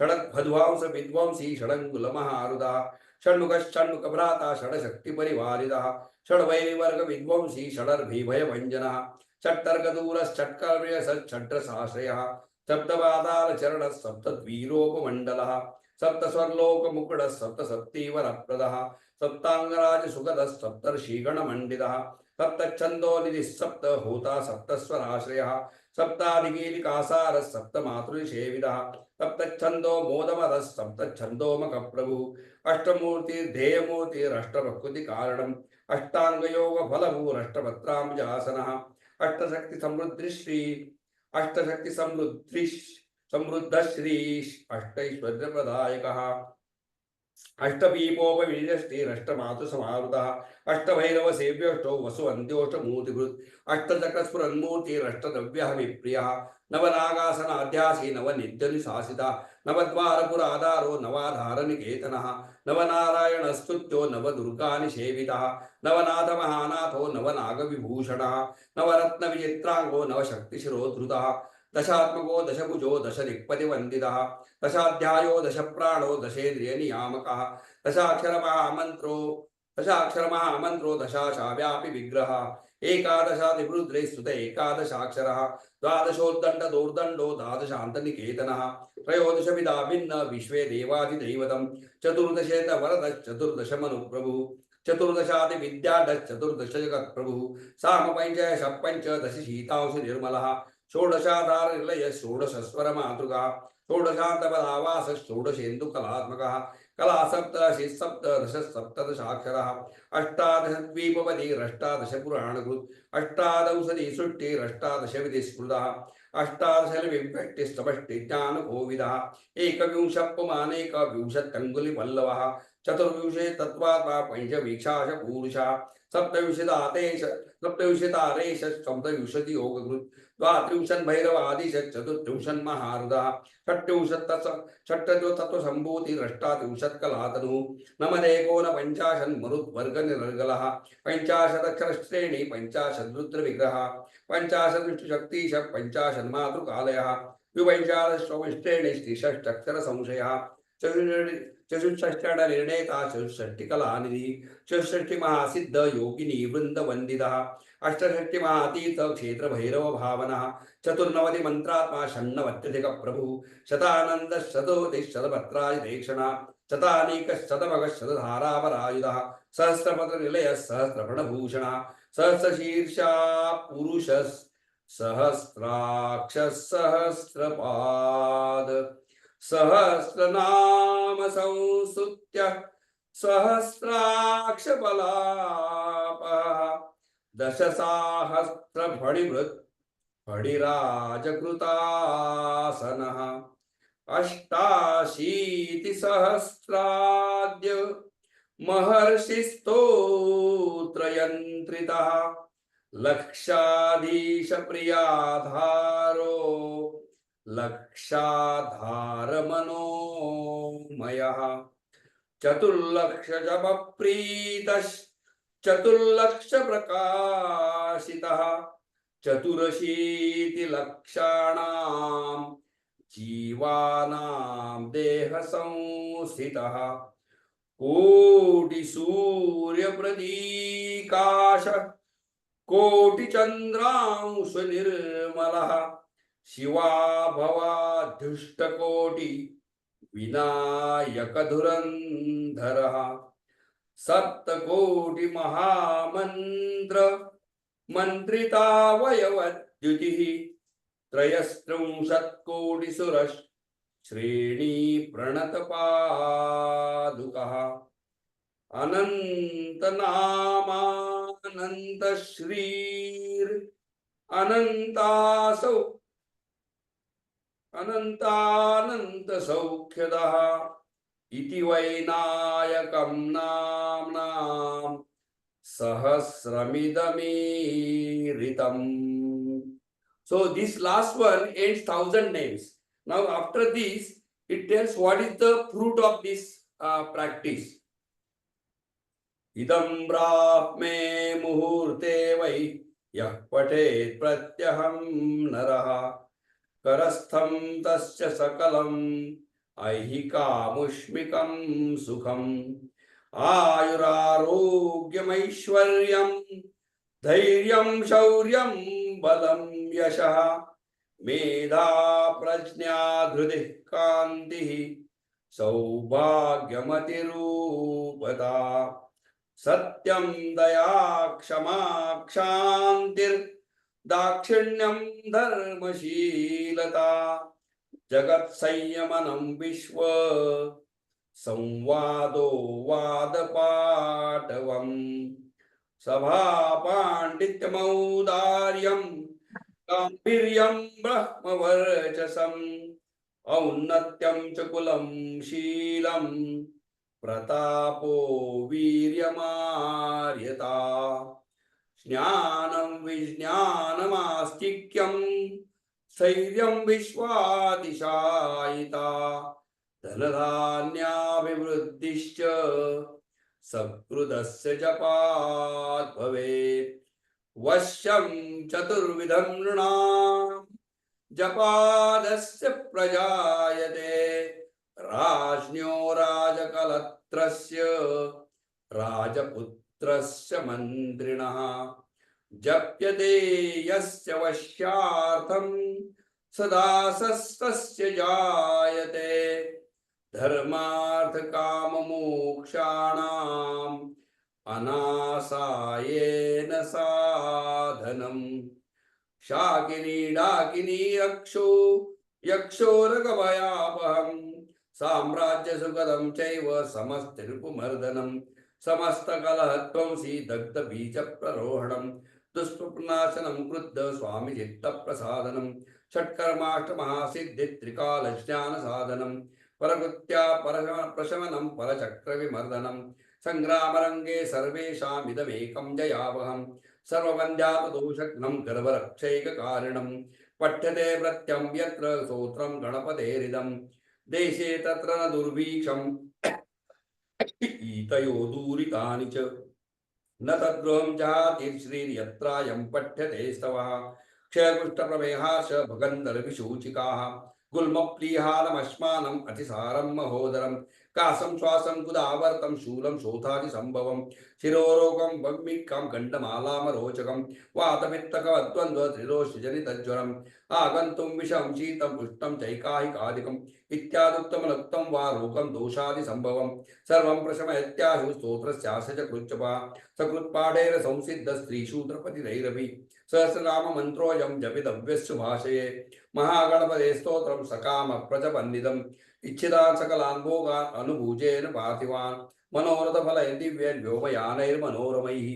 षडद्भध्वांस विद्वांसी षडङ्गुलमहारुदः षण्मुखभ्राता षडशक्तिपरिवारितः षड्वैरिवर्ग विद्वांसी षडर्भिभयभञ्जनः षट्तर्कदूरश्चट्कर्म्यषड्रसाश्रयः सप्तपादालचरणः सप्तद्वीरोपमण्डलः सप्तस्वर्लोकमुकुटः सप्तसप्तीवरप्रदः सप्ताङ्गराजसुगतः सप्तर्षिगणमण्डितः सप्तच्छन्दोनिधिः सप्तहोता सप्तस्वराश्रयः सप्तादिकीलिकासारः सप्तमातृसेवितः सप्तच्छन्दो मोदमदः सप्तच्छन्दोमकप्रभुः अष्टमूर्तिर्ध्येयमूर्तिरष्टप्रकृतिकारणम् अष्टाङ्गयोगफलभूरष्टपत्राम्बुजासनः अष्टशक्तिसमृद्धिश्री अष्टैश्वर्यप्रदायकः अष्टपीपोपविनिष्टिरष्टमातुसमावृतः अष्टभैरवसेव्योष्टो वसुवन्त्योष्टमूर्तिभृत् अष्टचक्रस्फुरन्मूर्तिरष्टद्रव्यः विप्रियः नवनागासनाध्यासी नवनित्यनिशासिता नवद्वारपुराधारो नवाधारनिकेतनः नवनारायणस्तुत्यो नवदुर्गानिसेवितः नवनाथमहानाथो नवनागविभूषणः नवरत्नविचित्राङ्गो नवशक्तिशिरोधृतः दशात्मको दशभुजो दशदिक्पतिवन्दितः दशाध्यायो दशप्राणो दशेन्द्रियनियामकः दशाक्षरमहामन्त्रो दशाशाव्यापि विग्रहः एकादशादिवृद्रे स्तुत एकादशाक्षरः द्वादशोद्दण्डदोर्दण्डो द्वादशान्तनिकेतनः त्रयोदशविधा भिन्न विश्वे देवादिदैवतं चतुर्दशेतवरदश्चतुर्दशमनुप्रभुः चतुर्दशादिविद्याधश्चतुर्दश जगत्प्रभुः सामपञ्च दश शीतांशु निर्मलः षोडशाधारनिलय षोडशस्वरमातृका षोडशान्तपदावास षोडशेन्दुकलात्मकः कलासप्तदशि सप्तदश सप्तदशाक्षरः अष्टादशद्वीपपतिरष्टादश पुराणकृत् अष्टादौषधि सृष्टिरष्टादशविधिस्मृतः अष्टादशविंशतिस्तमष्टिज्ञानकोविदः एकविंशः पुमानेकविंशत्यङ्गुलिपल्लवः चतुर्विंशे तत्त्वात्मा पञ्चवीक्षाश पूरुषः सप्तविंशतारेश सप्तविंशति योगकृत् द्वात्रिंशन् भैरवादिश चतुर्त्रिंशन् महारुदः षट्त्रिंशत्तत्त्वसम्भूतिरष्टात्रिंशत्कलातनुः नमदेकोनपञ्चाशन् मरुद्वर्गनिर्गलः पञ्चाशदक्षरश्रेणी पञ्चाशद्रुद्रविग्रहः पञ्चाशद्विष्णुशक्तिश पञ्चाशन्मातृकालयः द्विपञ्चाशश्रवष्टेणि श्रीषष्टक्षरसंशयः चतुष्षष्टनिर्णेता चतुष्षष्टिकलानिधि चतुष्षष्टिमहासिद्ध योगिनी वृन्दवन्दितः अष्टषष्टिमहातीर्थ क्षेत्र भैरव भावनः चतुर्नवति मंत्रात्मा षण्णवत्यधिक प्रभु शतानंद शतोदिशतभत्रायुधेक्षणा शतानीक शतमग शतधारावरायुधः सहस्रपत्र निलय सहस्रफणभूषण सहस्रशीर्षा पुरुष सहस्राक्ष सहस्रपाद सहस्रनाम संस्तुत्य सहस्राक्ष बलापः दशसाहस्रफणिवृत् फणिराजकृतासनः अष्टाशीतिसहस्राद्य महर्षिस्तोत्रयन्त्रितः लक्षाधीशप्रियाधारो लक्षाधारमनोमयः चतुर्लक्षजपप्रीतश्चतुर्लक्षप्रकाशितः चतुरशीतिलक्षाणां जीवानां देहसंस्थितः कोटिसूर्यप्रदीकाश कोटिचन्द्रांशुनिर्मलः शिवा भवाद्युष्टकोटि विनायकधुरन्धरः सप्तकोटि महामन्त्र मन्त्रितावयवद्युतिः त्रयस्त्रिंशत्कोटिसुरः श्रेणी प्रणतपादुकः अनन्तनामानन्तश्रीर् अनन्तासौ अनन्तानन्तसौख्यदः इति वैनायकं नाम्नां सहस्रमिदमीरितम्. So this last one ends 1,000 names. Now after this it tells what is the fruit of this practice. Idam brahme muhurte vai yah patet pratyaham naraha करस्थं तस्य सकलं ऐहिकामुष्मिकं सुखं आयुरारोग्यमैश्वर्यं धैर्यं शौर्यं बलं यशः मेधा प्रज्ञा धृतिः कान्तिः सौभाग्यमतिरूपता सत्यं दया क्षमा क्षान्तिर् दाक्षिण्यं धर्मशीलता जगत् संयमनं विश्व संवादो वादपाटवम् सभा पाण्डित्यमौदार्यं गाम्भीर्यं ब्रह्मवर्चसम् औन्नत्यं च कुलं शीलं प्रतापो वीर्यमार्यता ज्ञानं विज्ञानमास्तिक्यं स्थैर्यं विश्वातिशायिता धनधान्याभिवृद्धिश्च सकृदस्य जपात् भवेत् वश्यं चतुर्विधं नृणां जपादस्य प्रजायते राज्ञो राजकलत्रस्य राजपुत्रस्य मन्त्रिणः जप्यते यस्य वश्यार्थं सदा सस्तस्य जायते धर्मार्थकाममोक्षाणाम् अनासायेन साधनम् शाकिनी डाकिनी यक्षो यक्षोरगभयापहम् साम्राज्यसुखदं चैव समस्तिरिपुमर्दनं समस्तकलहध्वंसी दग्धबीजप्ररोहणं दुष्प्रनाशनं क्रुद्ध स्वामिचित्तप्रसादनं षट्कर्माष्टमहासिद्धित्रिकालज्ञानसाधनं परकृत्या प्रशमनं परचक्रविमर्दनं संग्रामरङ्गे सर्वेषामिदमेकं जयावहं सर्ववन्द्यापदोषघ्नं गर्भरक्षैककारिणं पठ्यते प्रत्यं यत्र स्तोत्रं गणपतेरिदं देशे तत्र न दुर्भिक्षं ईतयो दूरितानि च न तद्गृहं जहातिश्रीर्यत्रायं पठ्यते स्तवः क्षयकुष्ठप्रमेहाश भगन्धर्विसूचिकाः गुल्मप्लीहानमश्मानम् अतिसारं महोदरं कासं श्वासं कुदावर्तं शूलं शोथादिसम्भवं शिरोरोगं वह्मिकां गण्डमालामरोचकं वातपित्तकवद्वन्द्वत्रिदोषजनितज्वरम् आगन्तुं विषं शीतं उष्णं चैकाहिकादिकम् इत्यादुक्तमनुक्तं वा रोगं दोषादिसम्भवं सर्वं प्रशमयत्याशु स्तोत्रस्यास्य च कृच्छपा सकृत्पाठेन संसिद्धस्त्रीशूद्रपतिरैरपि सहस्रनाममन्त्रोऽयं जपितव्यस्य भाषये महागणपते स्तोत्रं सकामप्रजपन्निदम् इच्छितान् सकलान् भोगान् अनुभुजेन पार्थिवान् मनोरथफलैः दिव्यैर् व्योमयानैर्मनोरमैः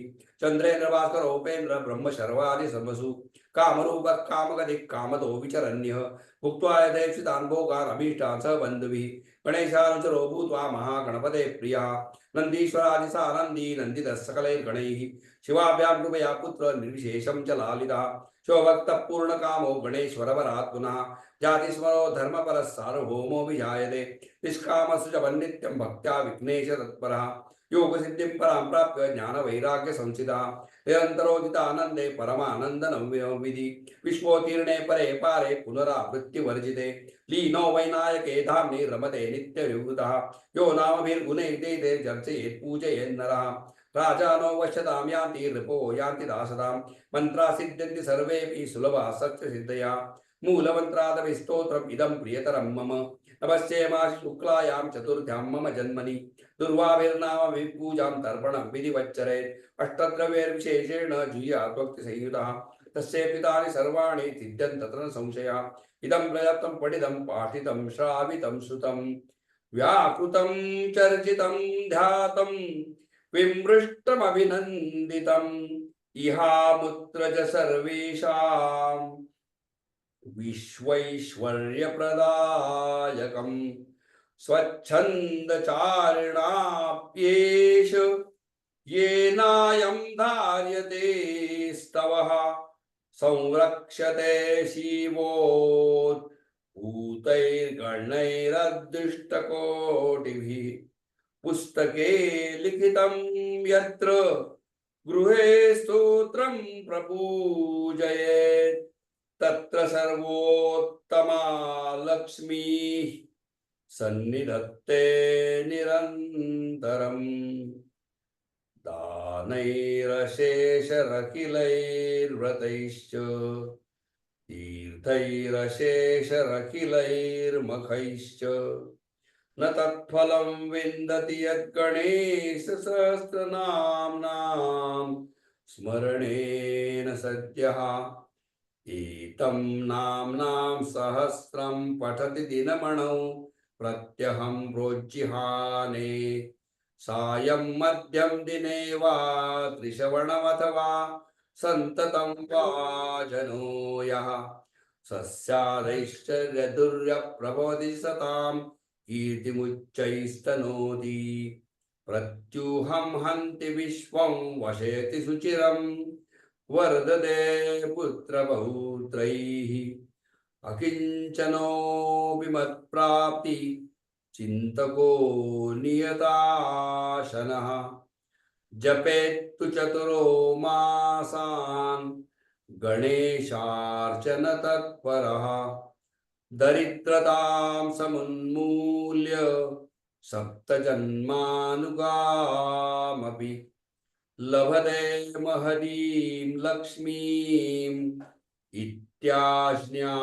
चन्द्रेन्द्र भास्करोपेन्द्र ब्रह्मशर्वादि सर्वसु कामरूपः कामगतिः कामदो विचरन्यः भुक्त्वा यथेक्षितान् भोगान् अभीष्टान् स बन्धुभिः गणेशानुचरो भूत्वा महागणपते प्रियः नन्दीश्वरादिसानन्दी नन्दितः सकलैर्गणैः शिवाभ्यां कृपया पुत्र निर्विशेषं च लालितः शिवभक्तः पूर्णकामो गणेश्वरवरात् पुनः जातिस्मरो धर्मपरः सार्वभौमो विजायते निष्कामस्तु च वन्नित्यं भक्त्या विघ्नेश तत्परः योगसिद्धिं परां प्राप्य ज्ञानवैराग्यसंसितः निरन्तरोदितानन्दे परमानन्दनविधि विश्वोत्तीर्णे परे पारे पुनरावृत्तिवर्जिते लीनो वैनायके धाम्नि रमते नित्यविभूतः यो नामभिर्गुणैर्देते चर्चयेत् पूजयेन्नरः राजानो वश्यतां यान्ति नृपो यान्ति दासतां मन्त्रा सिद्ध्यन्ति सर्वेऽपि सुलभा सत्यसिद्धया मूलमन्त्रादपि स्तोत्रम् इदं प्रियतरं मम नमस्ते मासि शुक्लायां चतुर्थ्यां मम जन्मनि दुर्वाभिर्नाम विपूजां तर्पणं विधिवच्चरेत् अष्टद्रव्यैर्विशेषेण जुह्यात् भक्तिसंयुतः तस्य पितानि सर्वाणि सिद्ध्यन् तत्र न संशयः इदं प्रदत्तं पठितं पाठितं श्रावितं श्रुतं व्याकृतं चर्चितं ध्यातं विमृष्टमभिनन्दितम् इहामुत्र च सर्वेषां विश्वैश्वर्यप्रदायकम् स्वच्छन्दचारिणाप्येष येनायं धार्यते स्तवः संरक्ष्यते शिवोत् भूतैर्गणैरदृष्टकोटिभिः पुस्तके लिखितं यत्र गृहे स्तोत्रं प्रपूजयेत् तत्र सर्वोत्तमा लक्ष्मीः सन्निधत्ते निरन्तरम् दानैरशेषरखिलैर्व्रतैश्च तीर्थैरशेषरखिलैर्मखैश्च न तत्फलं विन्दति यद्गणेशसहस्रनाम्नां स्मरणेन सद्यः एतं नाम्नां सहस्रं पठति दिनमणौ प्रत्यहं प्रोज्जिहाने सायं मध्यं दिने वा त्रिश्रवणमथवा सन्ततं वा जनो यः सस्यादैश्चर्यदुर्यप्रभवति सतां कीर्तिमुच्चैस्तनोति प्रत्यूहं हन्ति विश्वं वशयति सुचिरं वर्धते पुत्रपौत्रैः अकिञ्चनोऽपि मत्प्राप्ति चिन्तको नियताशनः जपेत्तु चतुरो मासान् गणेशार्चन तत्परः दरिद्रतां समुन्मूल्य सप्तजन्मानुगामपि लभते महतीं लक्ष्मीम् इत्याज्ञा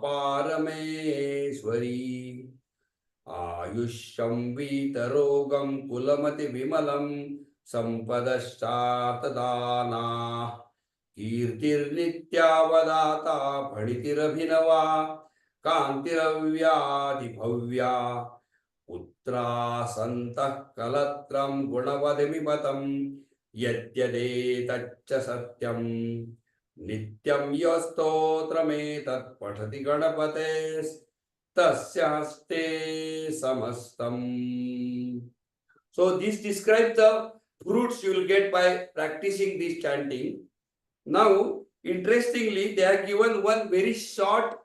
पारमेश्वरी आयुष्यं वीतरोगं कुलमतिविमलं सम्पदश्चार्थदाना कीर्तिर्नित्यावदाता फणितिरभिनवा कान्तिरव्याधिभव्या पुत्रा सन्तः कलत्रं गुणवधिमिपतं यद्यदेतच्च सत्यं नित्यं यस्तोत्रमेतत् पठति गणपतेस्तस्य हस्ते समस्तम्. So this describes the fruits you will get by practicing this chanting. Now, interestingly, they are given one very short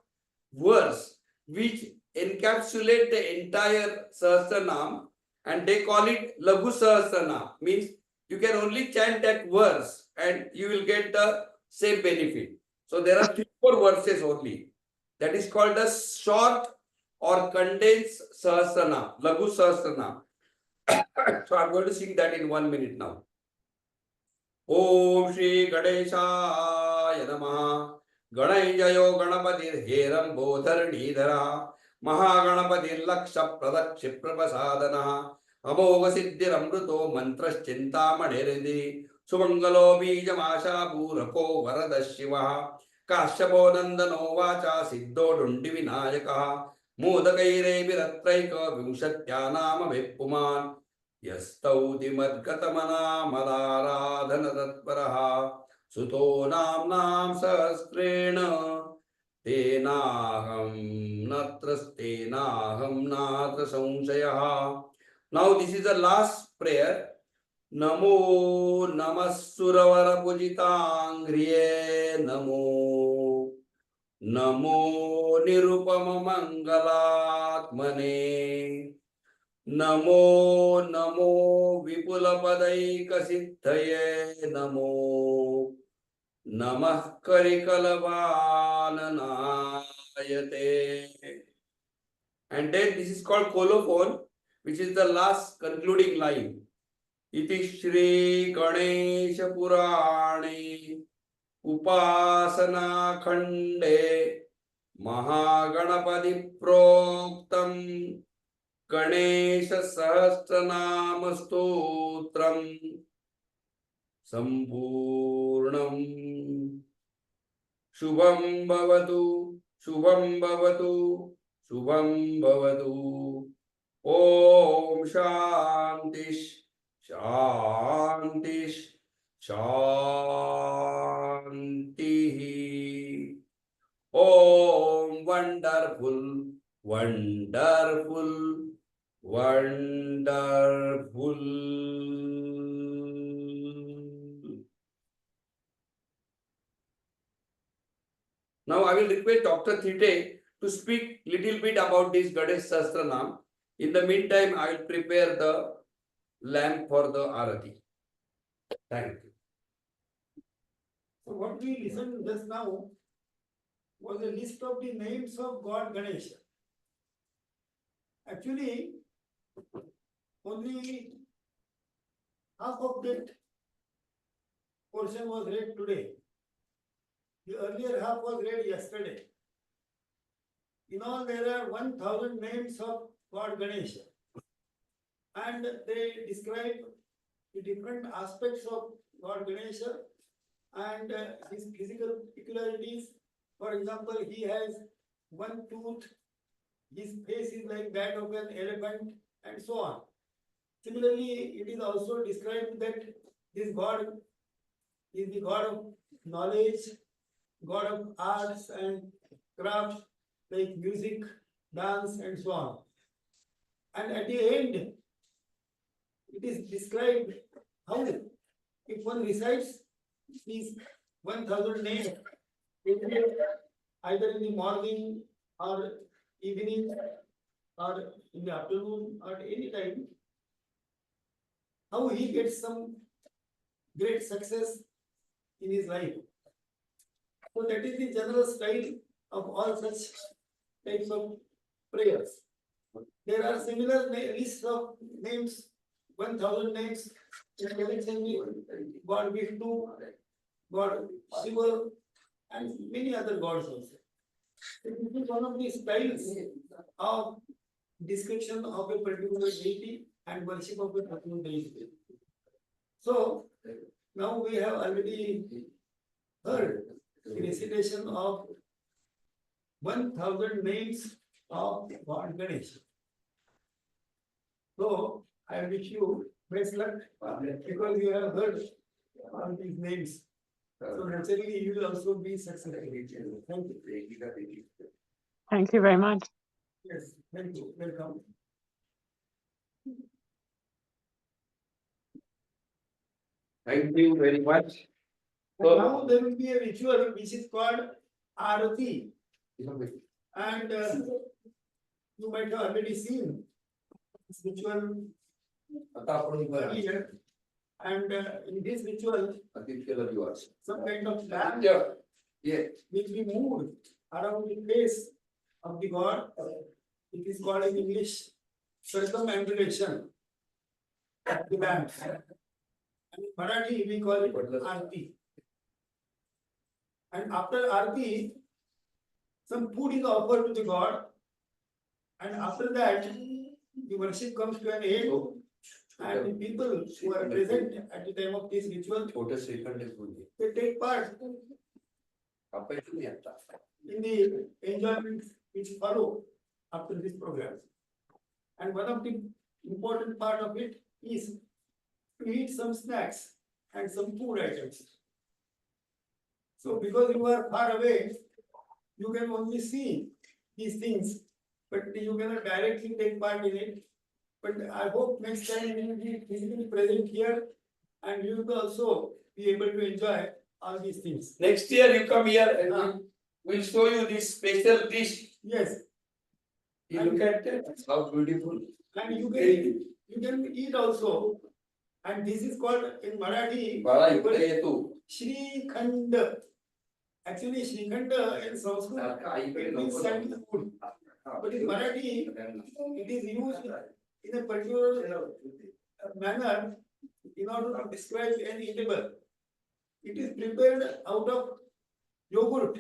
verse which encapsulate the entire Sahasranam, and they call it Lagu Sahasranam. Means you can only chant that verse and you will get the same benefit. So there are 3-4 verses only. That is called a short or condensed Sahasranam, Lagu Sahasranam. So I'm going to sing that in 1 minute now. Om Shri Ganesha Namaha. Ganayayo Ganapatir Heram Bodharnidhara Mahaganapatir Laksha Pradakshipраsadana Amoga Siddhir Amruto Mantras Chintamaniridi Sumangalo Bijamasha Purako Varadashiva Kashyabo Nandano Vacha Siddho Dundi Vinayaka Modakaire Viratraika Vimshatyanama Vippuman Yastauti Madgatamana Madaradhana Tatparaha Suto Namnam Sahasrena Tenaham Natrastenaham Natra Samshayaha. Now this is the last prayer. Namo Namasurvara Pujitangriye Namo Namo Nirupama Mangalatmane Namo Namo Vipulapadai Namo Namah Karikalavananayate. And then this is called colophon, which is the last concluding line. Iti Shri Ganesha Purane Upasana Khande Mahaganapadi Proktam Ganesha Sahasranama Stotram Sampurnam. Shubham Bhavatu, Shubham Bhavatu, Shubham Bhavatu. Om Shantish, Shantish, Shantihi. Om wonderful, wonderful, wonderful. Now I will request Dr. Thite to speak little bit about this Ganesh Sahasranam. In the meantime, I will prepare the lamp for the Arati. Thank you. So what we listened just now was a list of the names of God Ganesha. Actually, only half of that portion was read today. The earlier half was read yesterday. In all, there are 1000 names of God Ganesha. And they describe the different aspects of God Ganesha and his physical peculiarities. For example, he has one tooth, his face is like that of an elephant, and so on. Similarly, it is also described that this God is the God of knowledge, God of arts and crafts like music, dance, and so on. And at the end, it is described how if one recites these 1000 names either in the morning or evening or in the afternoon or any time, how he gets some great success in his life. So that is the general style of all such types of prayers. There are similar lists of names, 1000 names in God Vishnu, God Shiva, and many other gods also. This is one of the styles of description of a particular deity and worship of a particular deity. So now we have already heard the recitation of 1000 names of God Ganesha. So I wish you best luck because you have heard all these names. So naturally you will also be successful. Thank you. Thank you very much. Yes, thank you. Welcome. Thank you very much. So now there will be a ritual which is called Arati, and you might have already seen this ritual earlier. And in this ritual, some kind of lamp will be moved around the face of the god. It is called in English circumambulation of the lamp. And in Marathi we call it Arati. And after Arati, some food is offered to the god, and after that, the worship comes to an end. And the people who are present at the time of this ritual, they take part in the enjoyments which follow after this program. And one of the important part of it is to eat some snacks and some food items. So because you are far away, you can only see these things, but you cannot directly take part in it. But I hope next time you will be physically present here and you will also be able to enjoy all these things. Next year you come here and we'll show you this special dish. Yes, You look at it, how beautiful. and you can eat also. And this is called in Marathi Shrikhand. Actually, Shrikhand in Sanskrit it means sandal food. But in Marathi, it is used in a particular manner in order to describe an edible. It is prepared out of yogurt.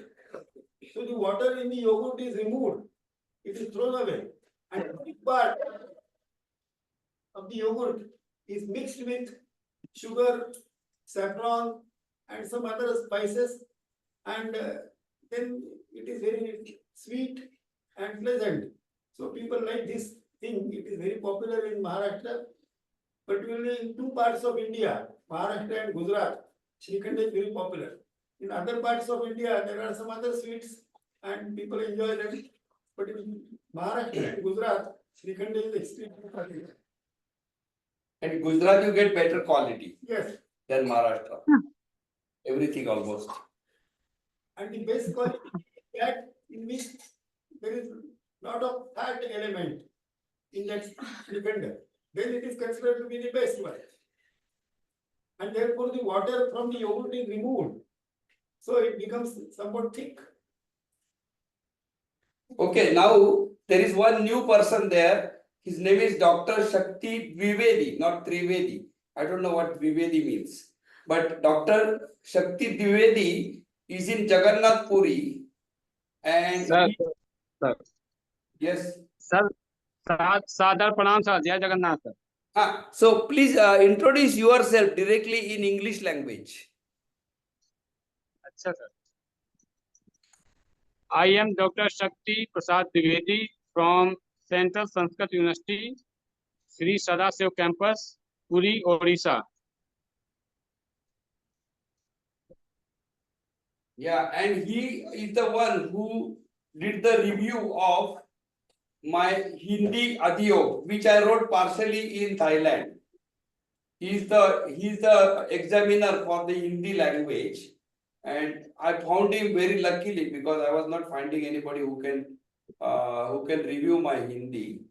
So the water in the yogurt is removed. It is thrown away. And the big part of the yogurt is mixed with sugar, saffron, and some other spices. And then it is very sweet and pleasant. So people like this thing. It is very popular in Maharashtra, particularly in two parts of India, Maharashtra and Gujarat. Shrikhand is very popular. In other parts of India, there are some other sweets and people enjoy them. But in Maharashtra and Gujarat, Shrikhand is extremely popular. And Gujarat you get better quality Yes, than Maharashtra. Everything almost. and the best quality is that in which there is lot of fat element in that Shrikhand. Then it is considered to be the best one. And therefore the water from the yogurt is removed. So it becomes somewhat thick. Okay, now there is one new person there. His name is Dr. Shakti Dwivedi, not Trivedi. I don't know what Dwivedi means. But Dr. Shakti Dwivedi is in Jagannath Puri. And sir yes. Sir सादर प्रणाम sir जय Jagannath sir So please introduce yourself directly in English language. अच्छा sir I am Dr. Shakti Prasad Dwivedi from Central Sanskrit University, Sri Sadasev Campus, Puri, Odisha. Yeah, and he is the one who did the review of my Hindi Adhiyoga, which I wrote partially in Thailand. He's the examiner for the Hindi language, and I found him very luckily because I was not finding anybody who can review my Hindi.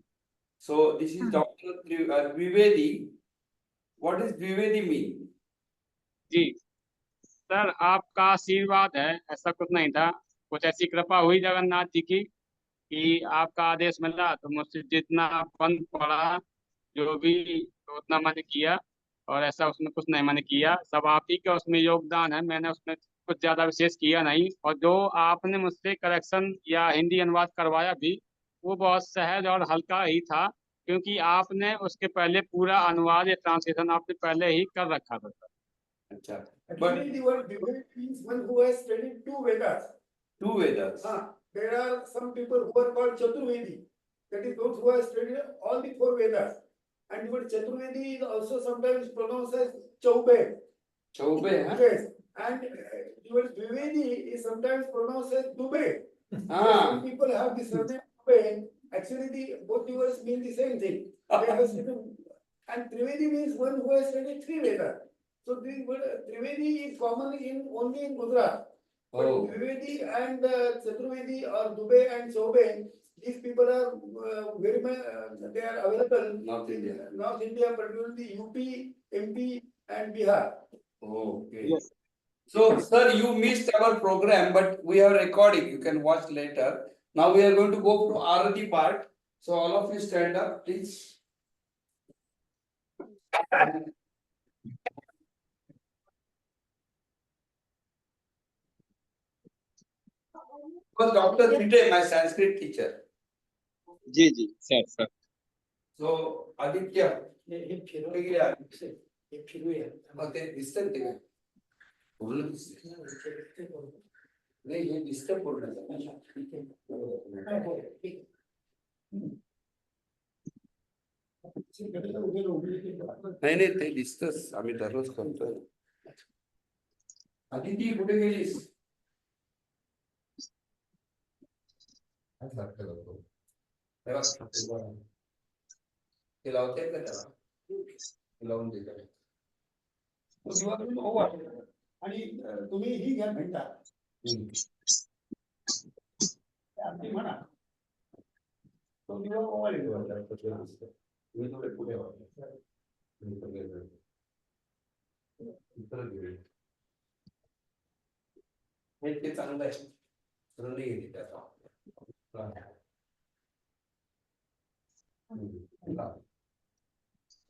So this is Dr. Dwivedi. What does Dwivedi mean? जी sir, आपका आशीर्वाद है, ऐसा कुछ नहीं था। कुछ ऐसी कृपा हुई जगन्नाथ जी की कि आपका आदेश मिला, तो मुझसे जितना बन पड़ा जो भी, तो उतना मैंने किया। और ऐसा उसमें कुछ नहीं मैंने किया, सब आप ही का उसमें योगदान है। मैंने उसमें कुछ ज्यादा विशेष किया नहीं। और जो आपने मुझसे करेक्शन या हिंदी अनुवाद करवाया भी, वो बहुत सहज और हल्का ही था, क्योंकि आपने उसके पहले पूरा अनुवाद या ट्रांसलेशन आपने पहले ही कर रखा था सर। अच्छा, Actually, the word Vivek means one who has studied two Vedas. two Vedas. There are some people who are called Chaturvedi. That is those who have studied all the four Vedas. And the word Chaturvedi is also sometimes pronounced as Chaube. Chaube, huh? Yes. And the word Vivedi is sometimes pronounced as Dube. Ah. Some people have the surname Dube. Actually, both the words mean the same thing. They have studied, and Trivedi means one who has studied three Vedas. So the word Trivedi is common only in Gujarat. But Oh. Trivedi and Chaturvedi or Dube and Chaube, these people are very much, they are available North in India. North India, particularly UP, MP and Bihar. Okay. Yes. So, sir, you missed our program, but we have recording. You can watch later. Now we are going to go to Arati part. So all of you stand up, please. Was Dr. Pite, my Sanskrit teacher. जी जी sir sir. So Aditya, हे कुठे गेला? फिरूया मग ते दिसतं ते काय? पूर्ण दिसतंय. नाही हे दिसतं पूर्ण. नाही नाही ते दिसतच, आम्ही दररोज करतोय. आदिती कुठे गेलीस? ते लावते का त्याला? लावून दे त्याला. तो दिवा तुम्ही भाऊ वाटला. आणि तुम्ही ही घ्या भेटा अगदी म्हणा तो दिवा ओवाळी मी थोडे पुढे वाटलं. हे ते चांगलं आहे. रन येते त्याचा.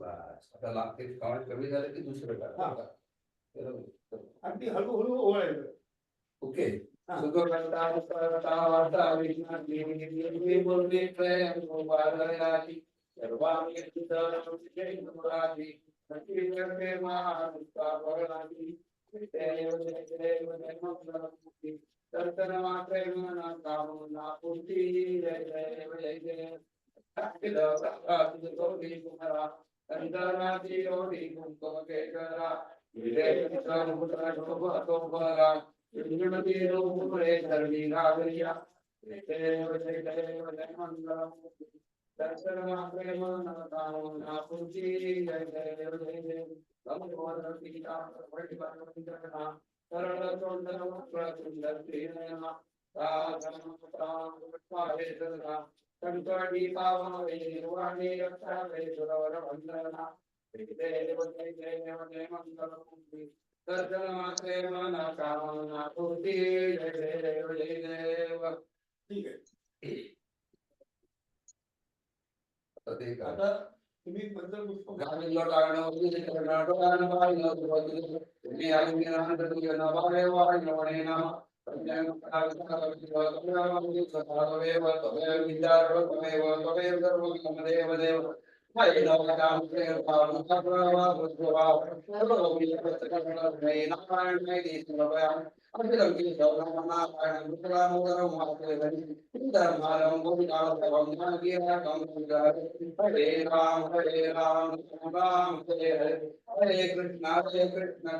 बस आता लागते काम कमी झालं की दुसरं करा. अगदी हळूहळू ओवाळायचं. ओके. सुखकर्ता करता विघ्नहर्त्री बोलते प्रेम गोपालयाची सर्वांगी सुधारती सखी करते महानुष्का भरणाची देव देव मंगलमूर्ती दर्शन मात्रे मन कामना पूर्ती जय जय जय जय अखिल प्रकाश गौरी कुमारा अंतरनाथी गौरी कुंकुम केशरा विजय पुत्र शोभा श्रीमती रूपे धर्मी रागरिया देव जय देव जय मंगलम दर्शन मात्रे मन कामना पूर्ति जय देव जय देव नमो सीता परिवारना सरल सुंदर वक्र सुंदर श्रीनयना साधन पावे सदा संकटी पावे निर्वाणी रक्षा वे सुरवर वंदना देव जय देव जय मंगलम दर्शन मात्रे मन कामना पूर्ति जय देव जय देव. ठीक आहे. आता तुम्ही मंत्र पुष्प गाणी लोटाणं उदित करणं डोळ्यानं पाहिलं सुरुवातीला तुम्ही आम्ही राहणार तुम्ही नवावे वाढवणे नाम पंचांग तमेव तमेव विद्यारो तमेव तमेव सर्व तमेव देव Hare Ram, Ram Ram, Hare Hare, Hare Krishna, Krishna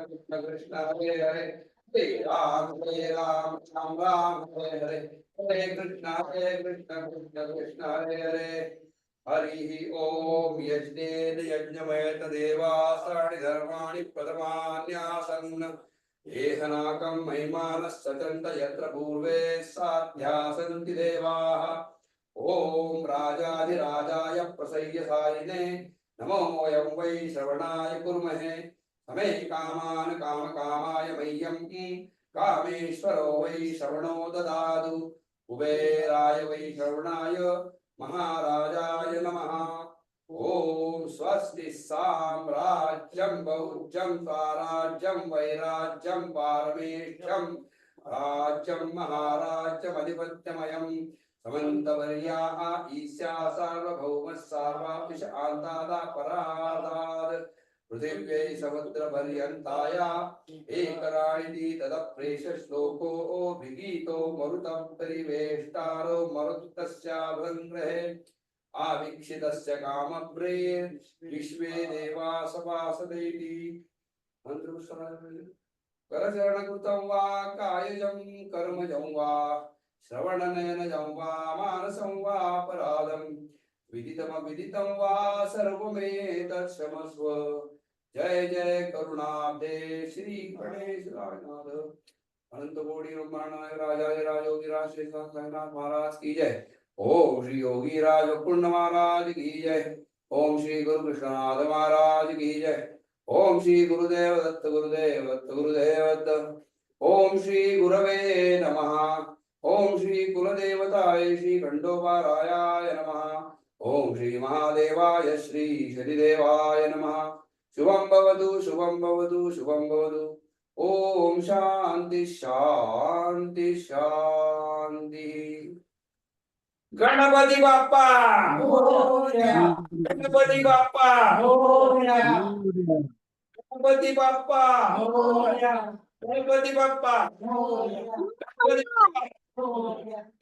Krishna, Hare Hare, Hare Ram, Ram Ram, Hare Hare, Hare Krishna, Krishna Krishna, Hare Hare. Harihi Om Yajnena Yajnamayata Devasani Dharmani Pradhamanyasana Ehanakam Mahimanas Satanta Yatra Purve Sadhyasanti Devaha Om Rajadi Rajaya Prasayya Sarine Namo Ayam Vai Shravanaya Kurmahe Same Kaman Kama Kamaya Mayam Kameshwaro Vai Shravano Dadadu Kuberaya Vai Shravanaya महाराजाय नमः ओम स्वस्ति साम्राज्यं बहुज्यं स्वराज्यं वैराज्यं पारमेष्ठ्यं राज्यं महाराज्यमधिपत्यमयं समन्तवर्याः ईशा सार्वभौमः सर्वांश आन्तादा परादात् पृथिव्यै समुद्रपर्यन्ताया एकराणिति तदप्रेष श्लोको विगीतो मरुतं परिवेष्टारो मरुतस्याभृङ्ग्रहे आवीक्षितस्य कामप्रे विश्वे देवा सभासदेति करचरणकृतं वा कायजं कर्मजं वा श्रवणनयनजं वा मानसं वा परादं विदितमविदितं वा सर्वमेतत् क्षमस्व जय जय करुणाब्धे श्री गणेश राजनाथ अनंत कोटि ब्रह्मांड राजाय राजोगिराज श्री साईनाथ महाराज की जय। ओम श्री योगी राज पूर्ण महाराज की जय। ओम श्री गुरु कृष्णनाथ महाराज की जय। ओम श्री गुरुदेव दत्त गुरुदेव दत्त गुरुदेव दत्त। ओम श्री गुरवे नमः। ओम श्री कुलदेवताय श्री खंडोबारायाय नमः। ओम श्री महादेवाय श्री शनिदेवाय नमः। शुभं भवतु शुभं भवतु शुभं भवतु। ओम शांति शांति शांति। गणपति बाप्पा गणपति बाप्पा गणपति बाप्पा गणपति बाप्पा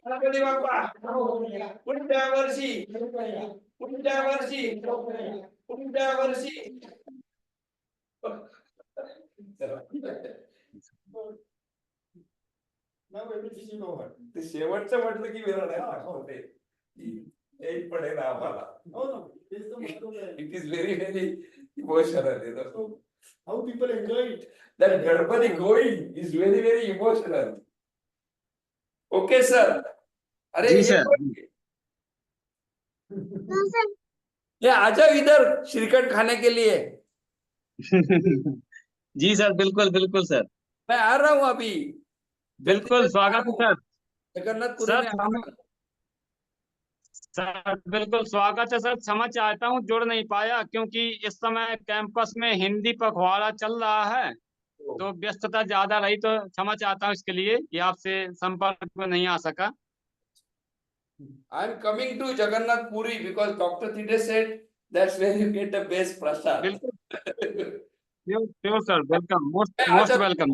गणपति बाप्पा पुढच्या वर्षी पुढच्या वर्षी पुढच्या वर्षी Now everything is over. ते शेवटचं म्हटलं की विराड आहे होते एक पडेल आम्हाला. No, no, this is the matter. It is very very emotional, you know. So how people enjoy it. That Ganpati going is very very emotional. Okay sir. अरे जी, ये sir. ये आ जाओ इधर श्रीखंड खाने के लिए. जी सर, बिल्कुल बिल्कुल सर, मैं आ रहा हूँ अभी. बिल्कुल स्वागत है सर। जगन्नाथपुरी सर में आ रहा हूँ. सर बिल्कुल स्वागत है सर। क्षमा चाहता हूँ जुड़ नहीं पाया क्योंकि इस समय कैंपस में हिंदी पखवाड़ा चल रहा है तो व्यस्तता ज्यादा रही, तो क्षमा चाहता हूँ इसके लिए कि आपसे संपर्क में नहीं आ सका। I am coming to Jagannath Puri because Dr. Thide said that's where you get the best prasad. बिल्कुल सर, वेलकम, मोस्ट अच्छा, वेलकम।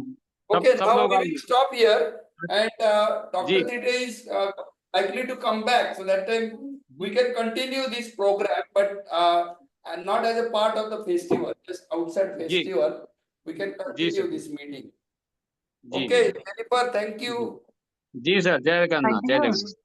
Okay, सब now लोग we will आइए। stop here and Dr. जी। Thide is likely to come back, so that time we can continue this program, but and not as a part of the festival, just outside festival, we can continue sir. this meeting. जी Okay, Jennifer, thank you. जी sir, जय जगन्नाथ, जय जगन्नाथ।